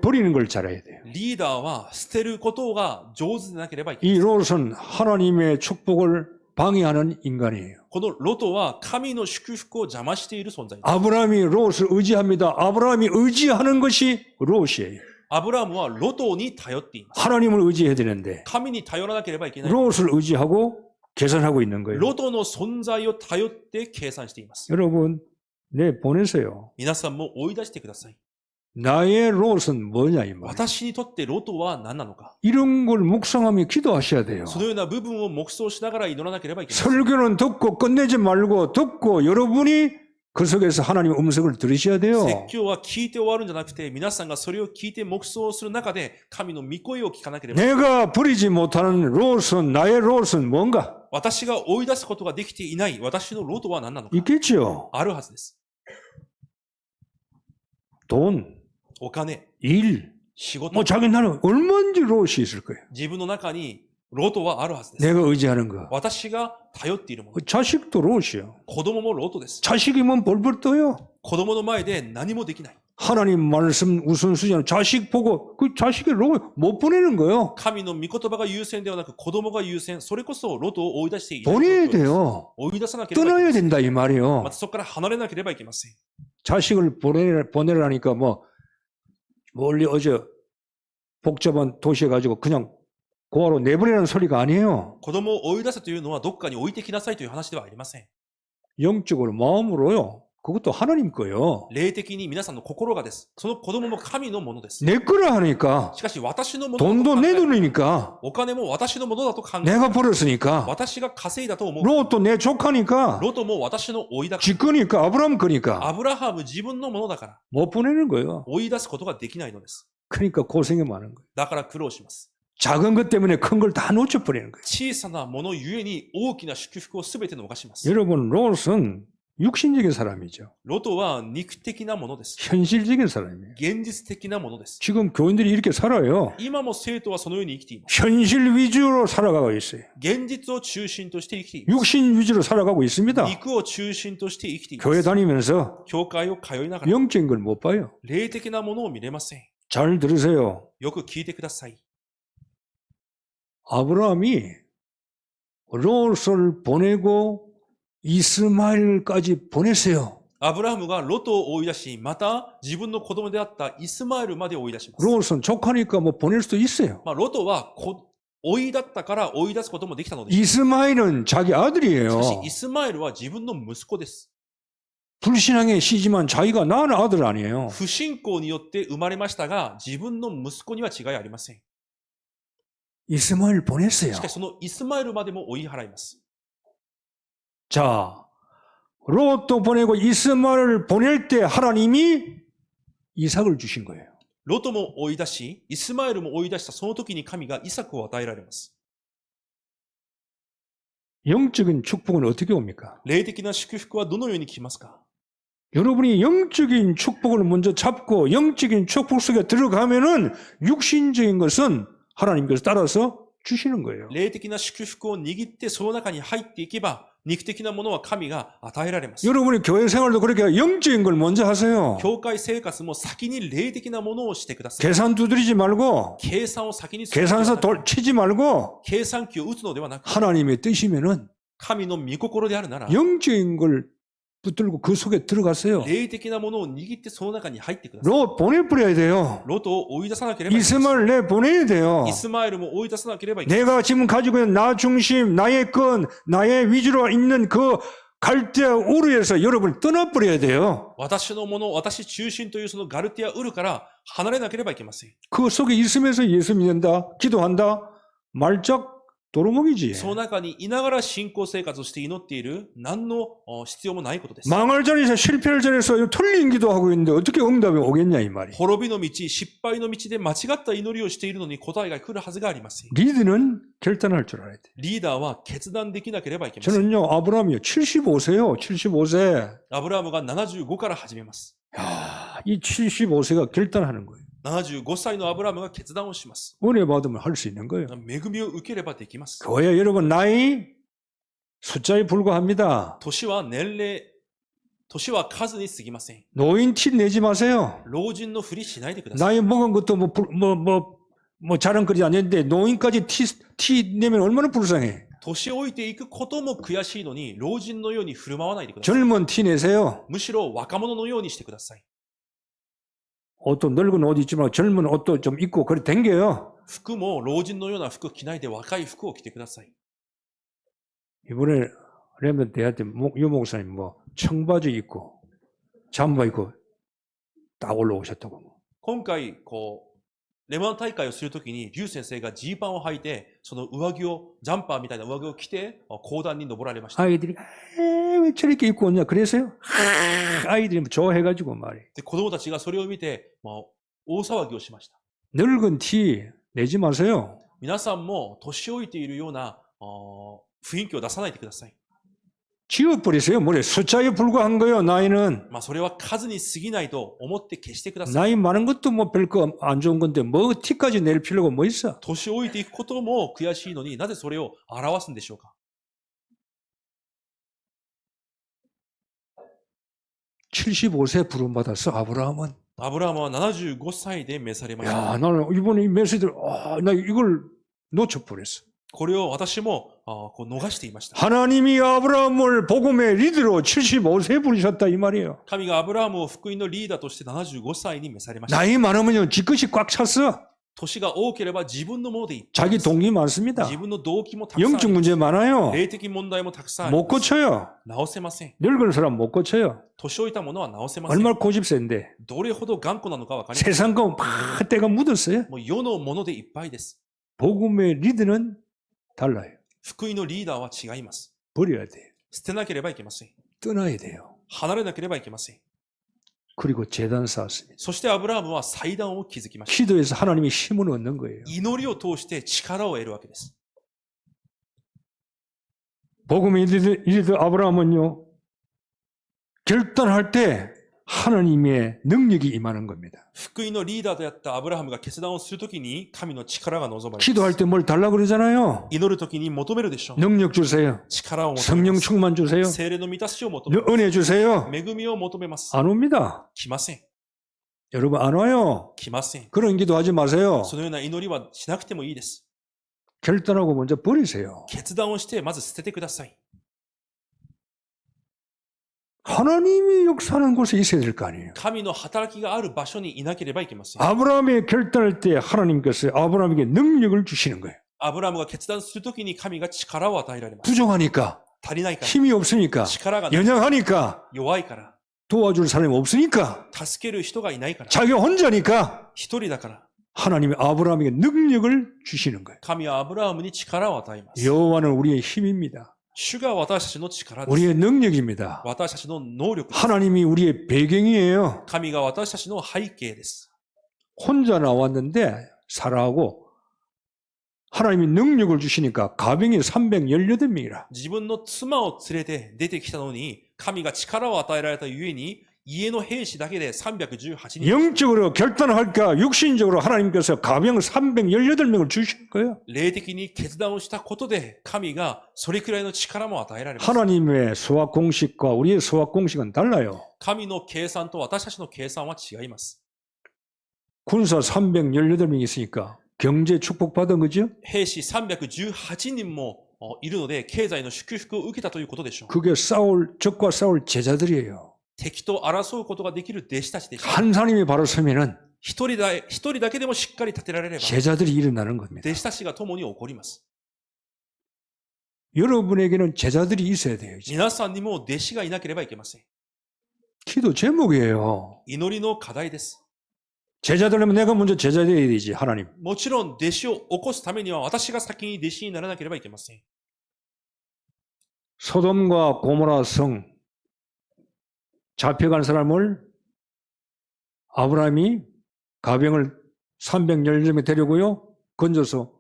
버리는 걸 잘해야 돼요. リーダーは捨てることが上手でなければいけない。 이 롯은 하나님의 축복을 방해하는 인간이에요. このロトは神の祝福を邪魔している存在です。 아브라함이 롯을 의지합니다. 아브라함이 의지하는 것이 롯이에요. アブラハムはロトに頼っています。 하나님을 의지해야 되는데 神に頼らなければいけない。 롯을 의지하고 계산하고 있는 거예요. ロトの存在を頼って計算しています。 여러분, 보내세요. 皆さんも追い出してください。 나의 롯은 뭐냐 이 말. 私にとってロトは何なのか。 이런 걸 묵상하며 기도하셔야 돼요. そのような部分を黙想しながら祈らなければいけない。 설교는 듣고 끝내지 말고 듣고 여러분이 그 속에서 하나님의 음성을 들으셔야 돼요. 説教は聞いて終わるんじゃなくて、皆さんがそれを聞いて黙想する中で、神の御声を聞かなければいけない。 내가 버리지 못하는 롯은 나의 롯은 뭔가 私が追い出すことができていない私のロトは何なのか。 있겠죠. あるはずです。 돈, お金、 일, 仕事、 뭐 자기 나는 얼마든지 롯이 있을 거예요. 自分の中にロトはあるはずです。 내가 의지하는 거. 私が頼っているもの。 자식도 롯이요. 子供もロトです。 자식이면 벌벌 떠요. 子供の前で何もできない。 하나님 말씀 우선순위는 자식 보고 그 자식의 롯 못 보내는 거예요. 神の御言葉が優先ではなく子供が優先。それこそロトを追い出している。 보내야 돼요. 追い出さなければいけ 떠나야 ません。 된다 이 말이에요. またそこから離れなければいけません。 자식을 보내라니까 뭐 멀리 어제 복잡한 도시에 가지고 그냥 고아로 내보내라는 소리가 아니에요. 子供を追い出すというのはどっかに置いてきなさいという話ではありません。 영적으로 마음으로요. 그것도 하나님 거예요. 霊的に皆さんの心がです。その子供も神のものです。 내 거라 하니까 しかし私のものだと 돈도 考 내 える 돈이니까 お金も私のものだと考える 내가 벌었으니까 私が稼いだと思う。 롯도 내 조카니까 ロトも私の追いだか 지 거니까 아브라함 ら。 거니까 アブラハム自分のものだから 못 보내는 거예요. 追い出すことができないのです。 그러니까 고생이 많은 거예요. だから苦労します。 작은 것 때문에 큰 걸 다 놓쳐버리는 거예요. 小さなものゆえに大きな祝福をすべて逃します。 여러분, 롯은 육신적인 사람이죠. ロトは肉的なものです。 현실적인 사람이에요. 現実的なものです。 지금 교인들이 이렇게 살아요. 今も生徒はそのように生きています。 현실 위주로 살아가고 있어요. 現実を中心として生きています。 육신 위주로 살아가고 있습니다. 肉を中心として生きていま 교회 す。 다니면서 教会を通いながら 영적인 걸 못 봐요. 霊的なものを見れません。 잘 들으세요. よく聞いてください。 아브라함이 롯을 보내고 이스마엘까지 보냈어요. アブラハムがロトを追い出し、また自分の子供であったイスマエルまで追い出します。 롯은 조카니까 뭐 보낼 수도 있어요. ロトは追いだったから追い出すこともできたのです。 이스마엘은 자기 し 아들이에요. かし、イスマエルは自分の息子です。 불신앙의 시지만 자기가 낳은 아들 아니에요. 不信仰によって生まれましたが、自分の息子には違いありません。 이스마엘 보냈어요. しかし、そのイスマエルまでも追い払います。 자, 롯도 보내고 이스마엘을 보낼 때 하나님이 이삭을 주신 거예요. ロトも追い出し、イスマエルも追い出したその時に神がイサクを与えられます。 영적인 축복은 어떻게 옵니까? 霊的な祝福はどのように来ますか？ 여러분이 영적인 축복을 먼저 잡고 영적인 축복 속에 들어가면은 육신적인 것은 하나님께서 따라서 주시는 거예요. 霊的な祝福を握ってその中に入っていけば、肉的なものは神が与えられます。 여러분이 교회 생활도 그렇게 영적인 걸 먼저 하세요. 教会生活も先に霊的なものをしてください。 계산 두드리지 말고 計算を先にするのでは 계산서 なく、 치지 말고 計算機を打つのではなく、 하나님의 뜻이면은 神の御心であるなら、 영적인 걸 붙들고 그 속에 들어가세요. 霊的なものを握ってその中に入ってください。 롯 보내버려야 돼요. ロトを追い出さなければいけません。 이스마엘 내 보내야 돼요. イスマエルも追い出さなければいけません。 내가 지금 가지고 있는 나 중심, 나의 건, 나의 위주로 있는 그 갈대아 우르에서 여러분이 떠나버려야 돼요. 私のもの、私中心というそのガルティアウルから離れなければいけません。 그 속에 있으면서 예수 믿는다, 기도한다, 말짝 도루묵이지. その中にいながら信仰生活をして祈っている何の必要もないことです。 망할 전에서 실패할 전에서 틀린 기도하고 있는데 어떻게 응답이 오겠냐 이 말이. 滅びの道、失敗の道で間違った祈りをしているのに答えが来るはずがありません。 리드는 결단할 줄 알아야 돼. リーダーは決断できなければいけません。 저는요 아브라함이요 75세요. 75세. アブラハムが75から始めます。 야, 이 75세가 결단하는 거예요. 75歳のアブラハムが決断をします。 은혜 받으면 할 수 있는 거예요. 恵みを受ければできます。 교회 여러분 나이 숫자에 불과합니다. 年は年齢、年は数に過ぎません。 노인 티 내지 마세요. 老人のふりしないでください。 나이 먹은 것도 자랑거리 아닌데 노인까지 티 내면 얼마나 불쌍해. 年老いていくことも悔しいのに、老人のように振る舞わないでください。 젊은 티 내세요. むしろ若者のようにしてください。 옷도 늙은 옷 입지 말고 젊은 옷도 좀 입고 그래 댕겨요. 服も老人のような服着ないで若い服を着てください。 이번에 렘넌트 대학 때 유 목사님 뭐 청바지 입고 잠바 입고 딱 올라오셨다고. 今回、レモン大会をするときに、リュウ先生がジーパンを履いて、その上着を、ジャンパーみたいな上着を着て、講談に登られました。 아이들이 왜 저렇게 입고 왔냐 그랬어요? 아이들이 좋아해가지고 말이. で、子供たちがそれを見て、大騒ぎをしました。 늙은 티 내지 마세요. 皆さんも年老いているような雰囲気を出さないでください。 지워버리세요. 뭐래 숫자에 불과한 거예요. 나이는. それは数に過ぎないと思って消してください。 나이 많은 것도 뭐 별거 안 좋은 건데 뭐 티까지 낼 필요가 뭐 있어? 年老いていくことも悔しいのになぜそれを表すんでしょうか。 75세 부름받았어 아브라함은. アブラハムは75歳で召されました。 야, 나는 이번에 이 메시지를 나 이걸 놓쳐버렸어. これを私も逃していました。 하나님이 아브라함을 복음의 리더로 75세 부르셨다 이 말이에요. 神がアブラハムを福音のリーダーとして75歳に召されました。 나이 많으면요 지 것이 꽉 찼어. 年が多ければ自分のものでいっぱい 자기 です。 동기 많습니다. 自分の動機もたくさんあり 영적 ます。 문제 많아요. 霊的問題もたくさんあり 못 ます。 고쳐요. 直せません。 늙은 사람 못 고쳐요. 年老いたものは直せません。 얼마나 고집센데. どれほど頑固なのかわかりません。 세상 거막 때가 묻었어요. もう世のものでいっぱいです。 복음의 리더는 달라요. 福音のリーダーは違います。 버려야 돼요. 捨てなければいけません。 떠나야 돼요. 離れなければいけません。 그리고 제단 쌓았습니다. そしてアブラハムは祭壇を築きました。 기도에서 하나님이 힘을 얻는 거예요. 祈りを通して力を得るわけです。 복음의 리더 아브라함은요, 결단할 때 하나님의 능력이 임하는 겁니다. 福音のリーダーであったアブラハムが決断をするときに神の力が望まれます。 기도할 때 뭘 달라고 그러잖아요. 祈るときに求めるでしょう。 능력 주세요. 力を求め 성령 ます。 충만 주세요. 聖霊の満たしを求めます。 은혜 주세요. 恵みを求めます。 안 옵니다. 来ません。 여러분 안 와요. 来ません。 그런 기도하지 마세요. そのような祈りはしなくてもいいです。 결단하고 먼저 버리세요. 決断をしてまず捨ててください。 하나님이 역사하는 곳에 있어야 될 거 아니에요. 神の働きがある場所にいなければいけません。 아브라함의 결단할 때 하나님께서 아브라함에게 능력을 주시는 거예요. アブラハムが決断するときに神が力を与えられます。 부족하니까, 足りないから、 힘이 없으니까, 力がない、 연약하니까, 弱いから、 도와줄 사람이 없으니까, 助ける人がいないから、 자기 혼자니까 一人だから、 하나님이 아브라함에게 능력을 주시는 거예요. 神はアブラハムに力を与えます。 여호와는 우리의 힘입니다. 主が私たちの力です。 우리의 능력입니다. 私たちの能力です。 하나님이 우리의 배경이에요. 神が私たちの背景です。 혼자 나왔는데 사라하고 하나님이 능력을 주시니까 가병이 318명이라. 自分の妻を連れて出てきたのに、神が力を与えられたゆえに、家の兵士だけで318人。 영적으로 결단할까 육신적으로 하나님께서 가병 318명을 주신 거예요. 霊的に決断をしたことで、神がそれくらいの力も与えられます。 하나님의 수학 공식과 우리의 수학 공식은 달라요. 神の計算と私たちの計算は違います。 군사 318명이 있으니까 경제 축복받은 거죠? 兵士318人もいるので、経済の祝福を受けたということでしょう。 그게 적과 싸울 제자들이에요. 敵と争うことができる弟子たちでした。 한 사람이 바로 서면은 一人だけでもしっかり立てられれば、 제자들이 일어나는 겁니다. 弟子たちが共に起こります。 여러분에게는 제자들이 있어야 돼요. 이제. 皆さんにも弟子がいなければいけません。 기도 제목이에요. 祈りの課題です。 제자들이면 내가 먼저 제자 되어야 되지, 하나님. もちろん弟子を起こすためには私が先に弟子にならなければいけません。 소돔과 고모라 성 잡혀간 사람을 아브라함이 가병을 310명에 데리고요 건져서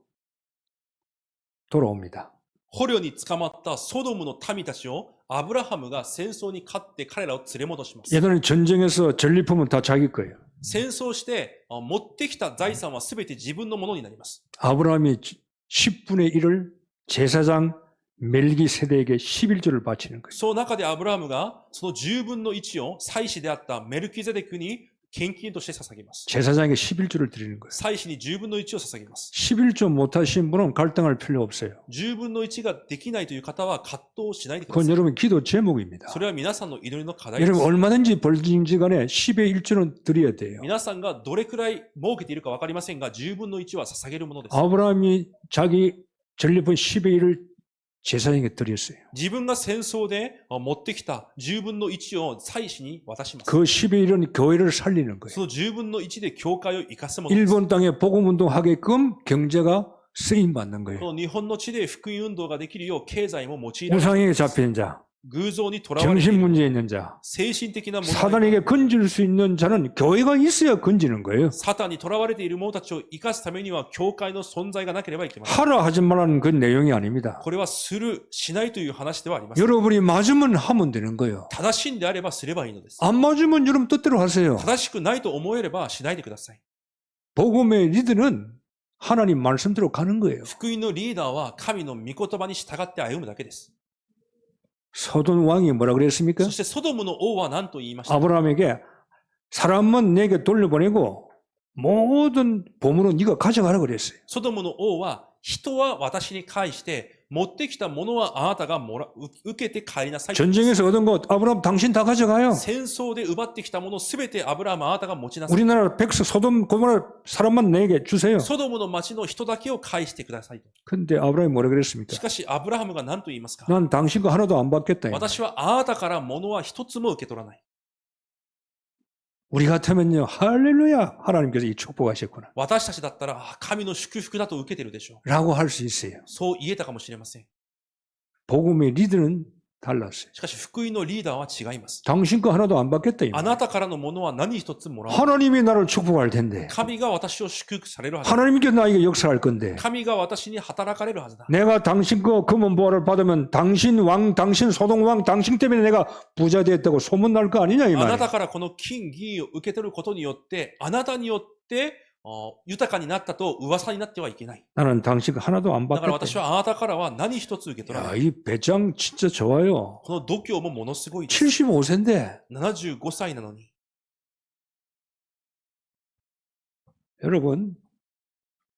돌아옵니다. 捕虜に捕まったソドムの民たちをアブラハムが戦争に勝って彼らを連れ戻します。 예전에 전쟁에서 전리품은 다 자기 거예요. 戦争して持ってきた財産は全て自分のものになります。 아브라함이 10분의 1을 제사장 멜기세덱에게 11조를 바치는 거예요. その中でアブラハムがその10分の1を祭司であったメルキゼデクに献金として捧げます。 제사장에게 11조를 드리는 거예요. 祭司に10分の1を捧げます。 11조 못하신 분은 갈등할 필요 없어요. 10分の1ができないという方は葛藤しないでくだ 그건 さい。 여러분 기도 제목입니다. それは皆さんの祈りの課題です。 여러분 얼마든지 벌든지 간에 10의 1조는 드려야 돼요. 皆さんがどれくらい儲けているか分かりませんが、10分の1は捧げるものです。 아브라함이 자기 전리품 10의 1을 제사장에게 드렸어요. 自分が戦争で持ってきた10分の1を祭司に渡します。 그 10의 1은 교회를 살리는 거예요. その10分の1で教会を生かすものです。 일본 땅에 복음운동하게끔 경제가 쓰임받는 こ 거예요. の日本の地で福音運動ができるよう経済も用いられ、 우상에게 잡힌 자, 偶像にとらわれてい 정신 る 문제 있는 자, 精神的な問題、 사단에게 건질 수 있는 자는 교회가 있어야 건지는 거예요. サタンにとらわれている者たちを生かすためには教会の存在がなければいけません。 하라 하지 말라는 그 내용이 아닙니다. これはする、しないという話ではありません。 여러분이 맞으면 하면 되는 거예요. 正しいんであればすればいいのです。 안 맞으면 여러분 뜻대로 하세요. 正しくないと思えればしないでください。 복음의 리드는 하나님 말씀대로 가는 거예요. 福音のリーダーは神の御言葉に従って歩むだけです。 소돔 왕이 뭐라 그랬습니까? そしてソドムの王は何と言いました？ 아브라함에게 사람만 내게 돌려보내고 모든 보물은 네가 가져가라 그랬어요. ソドムの王は人は私に返して持ってきたものはあなたが受けて帰りなさい。 전쟁에서 얻은 것 아브라함 당신 다 가져가요. 戦争で奪ってきたものすべてアブラハムあなたが持ちなさい。 우리나라 백성 소돔 고모라 사람만 내게 주세요. ソドムの町の人だけを返してくださいと。 근데 아브라함이 뭐라 그랬습니까? しかしアブラハムが何と言いますか？ 난 당신 거 하나도 안 받겠다. 私はあなたから物は一つも受け取らない。 우리 같으면요, 할렐루야, 하나님께서 이 축복하셨구나. 私たちだったら神の祝福だと受けてるでしょう。 라고 할 수 있어요. そう言えたかもしれません。 복음의 리드는 달랐어요. しかし、福音のリーダーは違います。 당신 거 하나도 안 받겠다. 이 あ 말. なたからのものは何一つもらう。 하나님이 나를 축복할 텐데. 神が私を祝福されるはずだ。 하나님께 나에게 역사할 건데. 神が私に働かれるはずだ。 내가 당신 거 금은보화를 받으면 당신 왕, 당신 소동왕, 당신 때문에 내가 부자 됐다고 소문 날 거 아니냐 이 あな 말이야. たからこの金銀を受け取ることによって、あなたによって豊かになったと噂になってはいけない。 나는 당신 거 하나도 안 だから私 받겠다. はあなたからは何一つ受け取らな 야, い。 이 배짱 진짜 좋아요. この度胸もものすごいです。 75세인데 75歳なのに。 여러분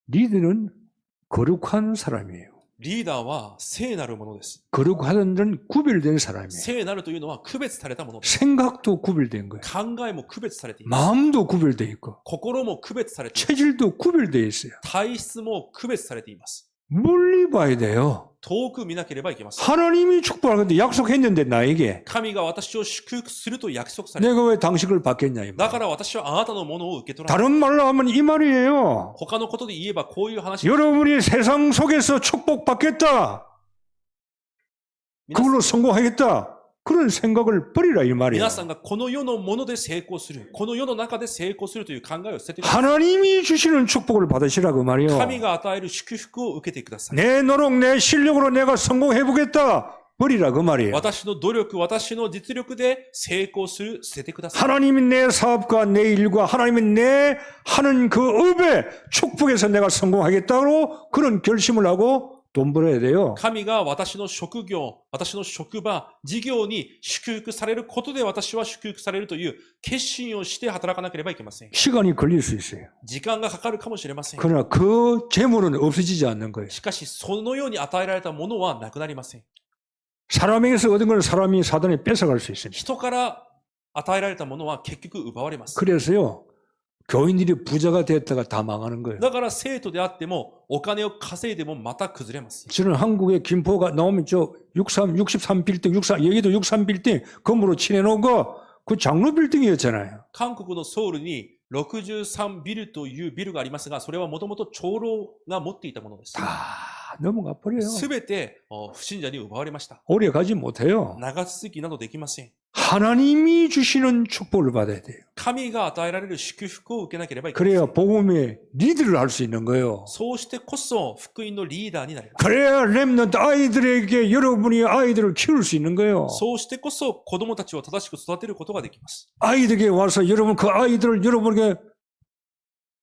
리더는 거룩한 사람이에요. リーダーは聖なるものです。 거룩하던 건 구별된 사람이에요. 聖なるというのは区別されたものです。 생각도 구별된 거예요. 考えも区別されています。 마음도 구별돼 있고 心も区別されています。 체질도 구별돼 있어요. 体質も区別されています。 멀리 봐야 돼요. 遠く見なければいけません。 하나님이 축복할 건데 약속했는데 나에게 神が私を祝福すると約束された。 내가 왜 당신을 받겠냐 이 だ 말. から私はあなたのものを受け取らない。 다른 말로 하면 이 말이에요. 他のことで言えばこういう話。 여러분이 세상 속에서 축복받겠다. 皆さん 그걸로 성공하겠다. 그런 생각을 버리라 이 말이에요. 皆さんがこの世のもので成功する。この世の中で成功するという考えを捨ててください。 하나님이 주시는 축복을 받으시라 그 말이에요. 神が与える祝福を受けてください。 내 노력, 내 실력으로 내가 성공해보겠다. 버리라 그 말이에요. 私の努力、私の実力で成功する、捨ててください。 하나님이 내 사업과 내 일과 하나님이 내 하는 그 업에 축복해서 내가 성공하겠다고 그런 결심을 하고 돈 벌어야 돼요. 神が私の職業、私の職場、事業に祝福されることで私は祝福されるという決心をして働かなければいけません。 시간이 걸릴 수 있어요. 時間がかかるかもしれません。 그러나 그 재물은 없어지지 않는 거예요. しかし、そのように与えられたものはなくなりません。 사람에게서 얻은 걸 사람이 사단에 뺏어갈 수 있습니다. 人から与えられたものは結局奪われます。 그래서요. 교인들이 부자가 됐다가 다 망하는 거예요. だから生徒であっても、お金を稼いでもまた崩れます。 저는 한국의 김포가 나오면 저 63빌딩, 63, 여기도 63빌딩 건물로 칠해놓은 거, 그 장로 빌딩이었잖아요. 韓国のソウルに63ビルというビルがありますが、それはもともと長老が持っていたものです。 다 넘어가 버려요. すべて不信者に奪われました。 오래 가지 못해요. 長続きなどできません。 하나님이 주시는 축복을 받아야 돼요. 神が与えられる祝福を受けなければいけません。 그래야 복음의 리드를 할 수 있는 거예요. そうしてこそ福音のリーダーになれます。 그래야 렘넌트 아이들에게 여러분이 아이들을 키울 수 있는 거예요. そうしてこそ子供たちを正しく育てることができます。 아이들에게 와서 여러분 그 아이들을 여러분에게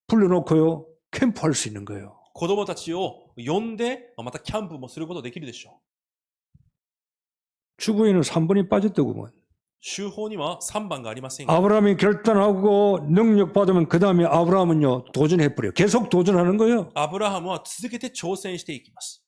불러놓고요. 캠프할 수 있는 거예요. 子供たちを呼んで、またキャンプもすることができるでしょ 주부에는 3번이 빠졌더구먼. う。週報には3番がありませんが、 아브라함이 결단하고 능력 받으면 그 다음에 아브라함은요 도전해버려요. 계속 도전하는 거예요. アブラハムは続けて挑戦していきます。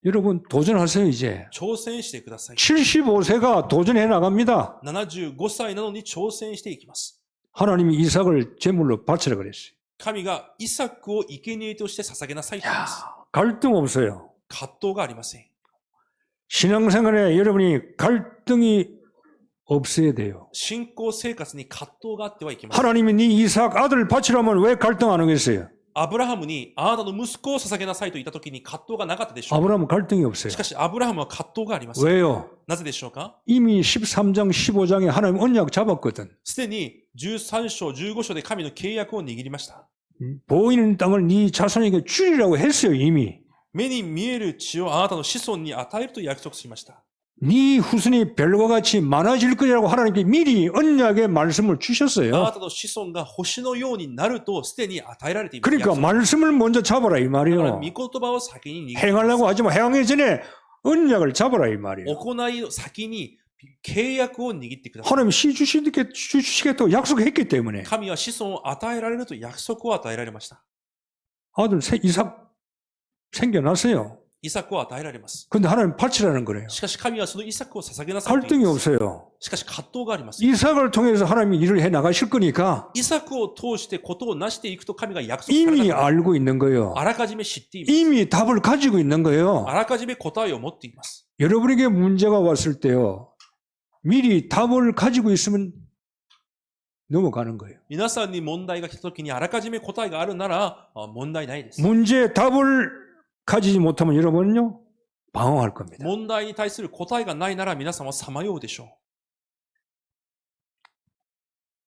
여러분 도전하세요 이제. 挑戦してください。 75세가 도전해 나갑니다. 75歳なのに挑戦していきます。 하나님이 이삭을 제물로 바치라 그랬어요. 神がイサクを生贄として捧げなさいと言います。 갈등 없어요. 葛藤がありません。 신앙생활에 여러분이 갈등이 없어야 돼요. 信仰生活に葛藤があってはいけません。 하나님이 네 이삭 아들 바치라면 왜 갈등 안 하겠어요? アブラハムにあなたの息子を捧げなさいと言ったときに葛藤がなかったでしょうか。 아브라함은 갈등이 없어요. しかしアブラハムは葛藤があります。 왜요? なぜでしょうか。 이미 13장 15장에 하나님 언약 잡았거든. すでに13章、15章で神の契約を握りました。 보이는 땅을 네 자손에게 주리라고 했어요 이미. 目に見える地をあなたの子孫に与えると約束しました。 네 후손이 별과 같이 많아질 거라고 하나님께 미리 언약의 말씀을 あな 주셨어요. たの子孫が星のようになるとすでに与えられています。 그러니까 말씀을 먼저 잡아라 이 だから 말이에요. 御言葉を先に握り 행하려고 하지만 행하기 전에 언약을 잡아라 이 말이에요. 行いの先に契約を握ってください。 하나님 주시겠다고 약속했기 때문에 神は子孫を与えられると約束を与えられました。 아들 이삭 생겨났어요. イサクを与えられます。 근데 하나님 바치라는 거래요. しかし神はそのイサクを捧げなさいと言い 갈등이 ます。 없어요. しかし葛藤があります。 이삭을 통해서 하나님이 일을 해 나가실 거니까 イサクを通してことを成していくと神が約束された 이미 から 알고 있는 거예요. あらかじめ知っています。 이미 답을 가지고 있는 거예요. あらかじめ答えを持っています。 여러분에게 문제가 왔을 때요. 미리 답을 가지고 있으면 넘어가는 거예요. 皆さんに問題が来たときにあらかじめ答えがあるなら問題ないです。 문제에 답을 가지지 못하면 여러분은요. 방황할 겁니다. 問題に対する答えがないなら皆さんはさまようでしょ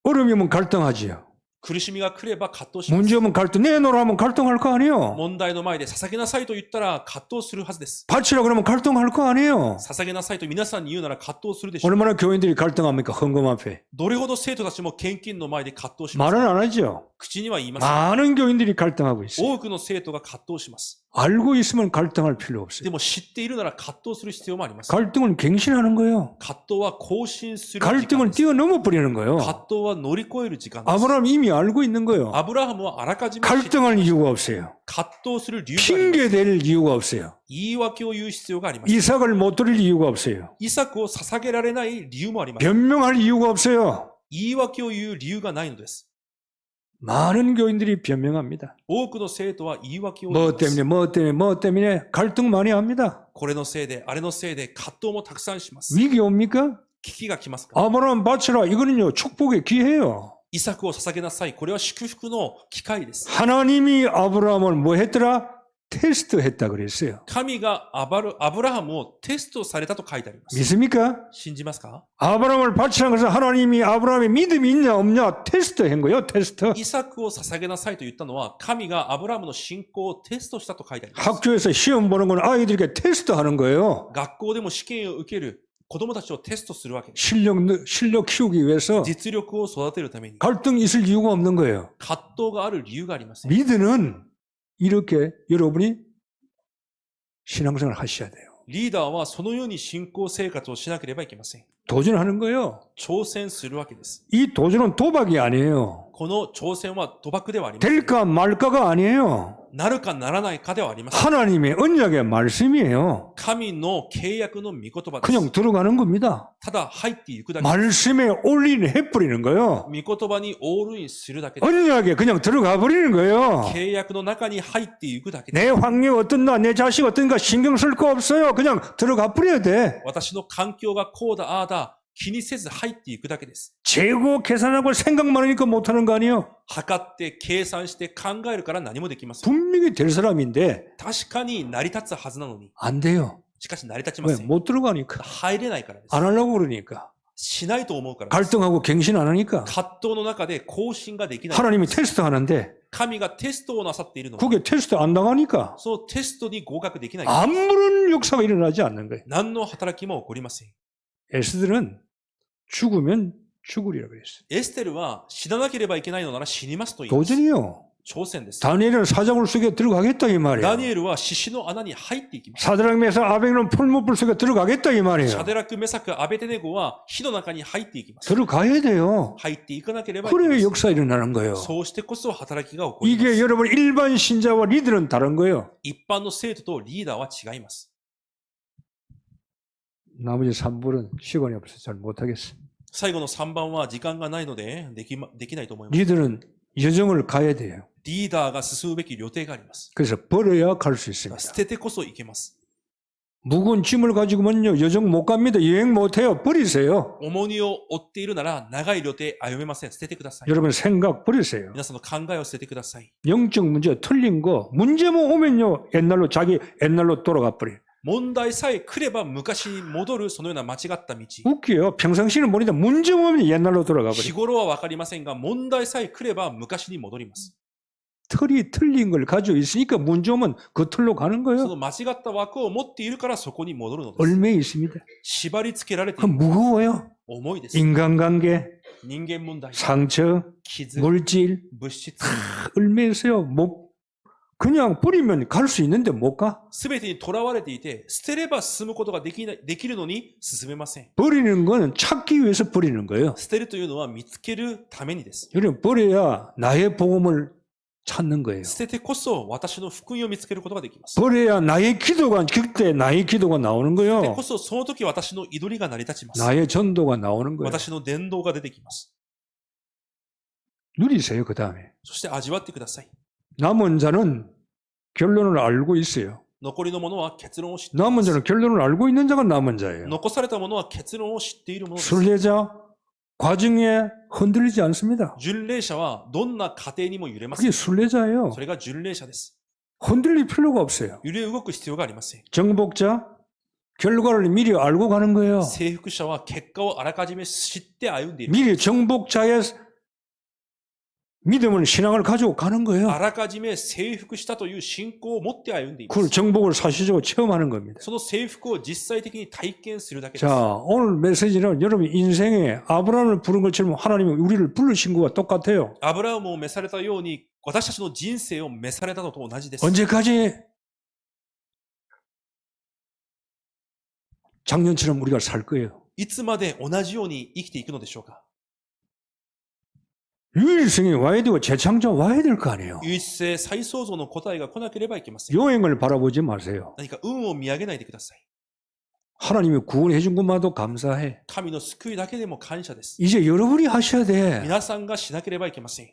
어려움이 오면 갈등하지요. う。苦しみが来れば葛藤します。 문제 오면 갈등, 내놓으라 하면 갈등할 거 아니에요. 問題の前で捧げなさいと言ったら葛藤するはずです。 바치라 그러면 갈등할 거 아니에요. 捧げなさいと皆さんに言うなら葛藤するでしょう。 얼마나 교인들이 갈등합니까? 헌금 앞에. どれほど生徒たちも献金の前で葛藤します。 말은 안 하죠. 口には言いません。 많은 교인들이 갈등하고 있어요. 多くの生徒が葛藤します。 알고 있으면 갈등할 필요 で 없어요. も知っているなら葛藤する必要もあります。 갈등은 갱신하는 거예요. 葛藤は更新する時間 갈등을 です。 뛰어넘어 버리는 거예요. 葛藤は乗り越える時間です。 아브라함 이미 알고 있는 거예요. アブラハムはあらかじめ知っています。 갈등할 이유가 없어요. 葛藤する理由があります。 핑계 댈 이유가 없어요. 言い訳を言う必要があります。 이삭을 못 드릴 이유가 없어요. イサクを捧げられない理由もあります。 변명할 이유가 없어요. 言い訳を言う理由がないのです。 많은 교인들이 변명합니다. 多くの生徒は言い訳を言い 뭐 ます。 때문에 뭐 때문에 뭐 때문에 갈등 많이 합니다. これのせいで、あれのせいで葛藤もたくさんします。 위기 옵니까? 危機が来ますか？ 아브라함 바치라 이거는요 축복의 기회예요. イサクを捧げなさい。これは祝福の機会です。 하나님이 아브라함을 뭐 했더라? 테스트했다 그랬어요. 神がアブラハムをテストされたと書いてあります。 믿습니까? 信じますか？ 아브라함을 바치라는 것은 하나님이 아브라함의 믿음이 있냐 없냐 테스트한 거예요. 테스트. イサクを捧げなさいと言ったのは、神がアブラハムの信仰をテストしたと書いてあります。 학교에서 시험 보는 건 아이들에게 테스트하는 거예요. 学校でも試験を受ける子供たちをテストするわけです。 실력 키우기 위해서 実力を育てるために 갈등이 있을 이유가 없는 거예요. 葛藤がある理由がありません。 리드는 이렇게 여러분이 신앙생활을 하셔야 돼요. リーダーはそのように信仰生活をしなければいけません。 도전하는 거예요. 挑戦するわけです。 이 도전은 도박이 아니에요. この挑戦は賭博ではありません。 될까 말까가 아니에요. なるかならないかではありません。 하나님의 언약의 말씀이에요. 神の契約の御言葉です。 그냥 들어가는 겁니다. ただ入っていくだけです。 말씀에 올인 해버리는 거예요. 御言葉にオールインするだけです。 언약에 그냥 들어가 버리는 거예요. 契約の中に入っていくだけです。 내 환경이 어떤가, 내 자식 어떤가 신경 쓸 거 없어요. 그냥 들어가 버려야 돼. 私の環境がこうだ、ああだ、気にせず入っていくだけです。 재고 계산하고 생각만 하니까 못하는 거 아니에요? 測って計算して考えるから何もできません。 분명히 될 사람인데 確かに成り立つはずなのに、 안 돼요. しかし成り立ちま 왜? せん。 못 들어가니까. 入れないからです。 안 하려고 그러니까. しないと思うからです。 갈등하고 갱신 안 하니까. 葛藤の中で更新ができない。 하나님이 테스트하는데 神がテストをなさっているのに、 그게 테스트 안 당하니까 そのテストに合格できない。 아무런 역사가 일어나지 않는 거예요. 何の働きも起こりません。 에스들은 죽으면 죽으리라 그랬어요. エステルは死ななければいけないのなら死にますと言います。 도전이요. 挑戦です。 다니엘은 사자굴 속에 들어가겠다 이 ダ 말이에요. ニエルは獅子の穴に入っていきました。 사드락 메삭 아벤은 풀무불 속에 들어가겠다 이 シャ 말이에요. デラク、メサク、アベテネゴは火の中に入っていきます。 들어가야 돼요. 入っていかなければいけま 그래야 せん。 역사 일어나는 거예요. そうしてこそ働きが起こりま 이게 す。 여러분 일반 신자와 리더는 다른 거예요. 一般の生徒とリーダーは違います。 나머지 3분은 시간이 없어서 잘 못하겠어요. 最後の3番は時間がないのでできないと思います。 리더는 여정을 가야 돼요. リーダーが進むべき旅程があります。 그래서 버려야 갈 수 있습니다. 捨ててこそいけます。 무거운 짐을 가지고만요 여정 못 갑니다. 여행 못 해요. 버리세요. 重荷を負っているなら長い旅程歩めません。捨ててください。 여러분 생각 버리세요. 皆さんの考えを捨ててください。 영적 문제 틀린 거 문제만 오면요 자기 옛날로 돌아가 버려요. 問題さえ来れば昔に戻るそのような間違った道。 웃겨요. 평상시는 모르는데 문제 오면 옛날로 돌아가 日 버려요. 頃はわかりませんが、問題さえ来れば昔に戻ります。 틀이 틀린 걸 가지고 있으니까 문제 오면 그 틀로 가는 そ 거예요. の間違った枠を持っているからそこに戻るのです。 얼매 있습니다. 縛り付けられてい 그 る 무거워요. 重いです。 인간관계, 人間問題、 상처, 傷、 물질 物質、 얼매 있어요. 못 그냥 버리면 갈 수 있는데 못 가. すべてにとらわれていて、捨てれば進むことができるのに進めません。 버리는 거는 찾기 위해서 버리는 거예요. 捨てるというのは見つけるためにです。 여러분 버려야 나의 복음을 찾는 거예요. 捨ててこそ私の福音を見つけることができます。 버려야 나의 기도가 그때 나의 기도가 나오는 捨て 거예요. こそその時私の祈りが成り立ちます。 나의 전도가 나오는 거예요. 私の伝道が出てきます。 누리세요. 그 다음에 そして味わってください。 남은 자는 결론을 알고 있어요. 残りのものは結論を知っていま 남은 す。 자는 결론을 알고 있는 자가 남은 자예요. 残されたものは結論を知っているものです。 순례자 과정에 흔들리지 않습니다. 巡礼者はどんな過程にも揺れませ 그게 ん。 순례자예요. それが巡礼者です。 흔들릴 필요가 없어요. 揺れ動く必要がありません。 정복자 결과를 미리 알고 가는 거예요. 征服者は結果をあらかじめ知って歩んでいる。 미리 정복자의 믿음을 신앙을 가지고 가는 거예요. あらかじめ征服したという信仰を持って歩んでいま 그 す。 정복을 사실적으로 체험하는 겁니다. その征服を実際的に体験するだけです。 자, 오늘 메시지는 여러분 인생에 아브라함을 부른 것처럼 하나님이 우리를 부르신 것과 똑같아요. アブラハムを召されたように、私たちの人生を召されたのと同じです。 언제까지 작년처럼 우리가 살 거예요. いつまで同じように生きていくのでしょうか。 유일성이 와야 되고 재창조 와야 될 거 아니에요. 唯一性、再創造の答えが来なければいけません。 요행을 바라보지 마세요. 何か運を見上げないでください。 하나님이 구원해 준 것만도 감사해. 神の救いだけでも感謝です。 이제 여러분이 하셔야 돼. 皆さんがしなければいけません。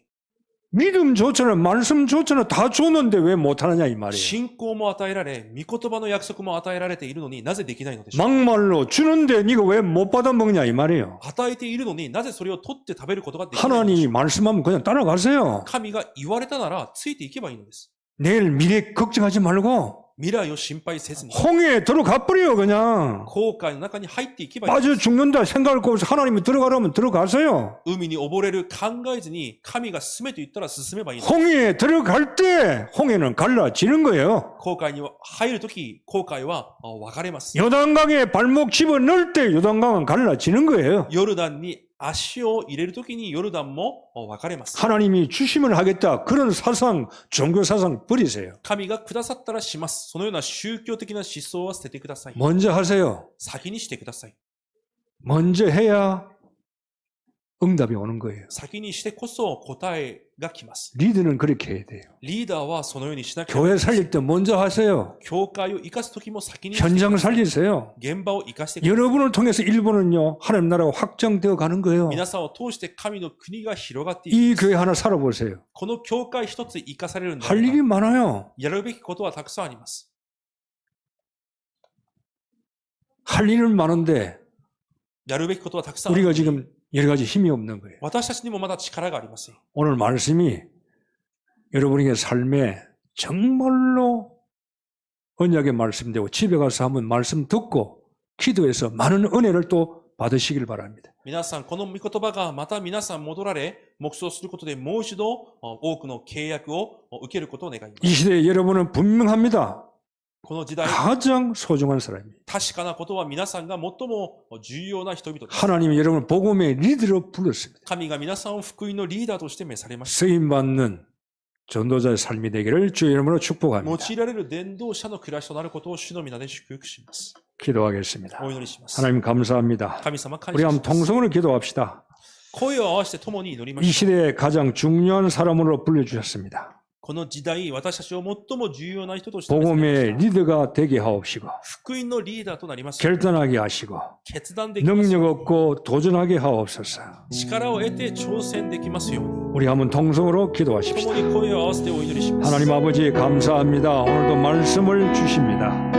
믿음 좋잖아, 말씀 좋잖아, 다 줬는데 왜 못하느냐 이 말이에요. 信仰も与えられ、御言葉の約束も与えられているのになぜできないのでしょうか。 막말로 주는데 네가 왜 못 받아 먹냐 이 말이에요. 与えているのになぜそれを取って食べることができないのでしょ 하나님이 うか。 말씀하면 그냥 따라가세요. 神が言われたならついていけばいいのです。 내일 미래 걱정하지 말고 未来を心配せずに、 홍해에 들어가 버려요 그냥. 後悔の中に入っていけばいいのです。 빠져 죽는다 생각을 고 하나님이 들어가라면 들어가세요. 海に溺れる考えずに神が進めと言ったら進めばいいのです。 홍해에 들어갈 때 홍해는 갈라지는 거예요. 後悔に入るとき、後悔は分かれます。 요단강에 발목 집어넣을 때 요단강은 갈라지는 거예요. ヨルダンに足を入れるときにヨルダンも分かれます。 하나님이 주시면 하겠다. 그런 사상, 종교 사상 버리세요. 神がくださったらします。そのような宗教的な思想は捨ててください。 먼저 하세요. 先にしてください。 먼저 해야 응답이 오는 거예요. 先にしてこそ答えが来ます。 리더는 그렇게 해야 돼요. リーダーはそのようにしなければい 교회 けません。 살릴 때 먼저 하세요. 教会を生かすときも先にして 현장 살리세요. 現場を生かしてください。 여러분을 통해서 일본은요, 하나님 나라가 확장되어 가는 거예요. 皆さんを通して神の国が広がっていく。 이 교회 하나 살아보세요. この教会一つ生かされるんだ 할 일이 많아요. やるべきことはたくさんあります。 할 일은 많은데 やるべきことはたくさんある。 우리가 지금 여러 가지 힘이 없는 거예요. 私たちにもまだ力がありません。 오늘 말씀이 여러분에게 삶에 정말로 언약의 말씀되고 집에 가서 한번 말씀 듣고 기도해서 많은 은혜를 또 받으시길 바랍니다. 皆さん、この御言葉がまた皆さん戻られ、黙想することでもう一度多くの契約を受けることを願います。 이 시대에 여러분은 분명합니다. この時代、 가장 소중한 사람입니다. 確かなことは皆さんが最も重要な人々です。 하나님이 여러분을 복음의 리더로 불렀습니다. 神が皆さんを福音のリーダーとして召されました。 쓰임받는 전도자의 삶이 되기를 주의 이름으로 用 축복합니다. いられる伝道者の暮らしとなることを主の皆で祝福します。 기도하겠습니다. お祈りします。 하나님 감사합니다. 神様感 우리 謝し 한번 ます。 통성으로 기도합시다. 声を合わせて共に祈りま 이 しょう。 시대에 가장 중요한 사람으로 불러주셨습니다. この時代、私たちを最も重要な人として召されま 복음의 した。 리더가 되게 하옵시고 福音のリーダーとなりますように。 결단하게 하시고 決断できます 능력 ように。 얻고 도전하게 하옵소서. 力を得て挑戦できますように。 우리 한번 통성으로 기도하십시다. 共に声を合わせてお祈りします。 하나님 아버지 감사합니다. 오늘도 말씀을 주십니다.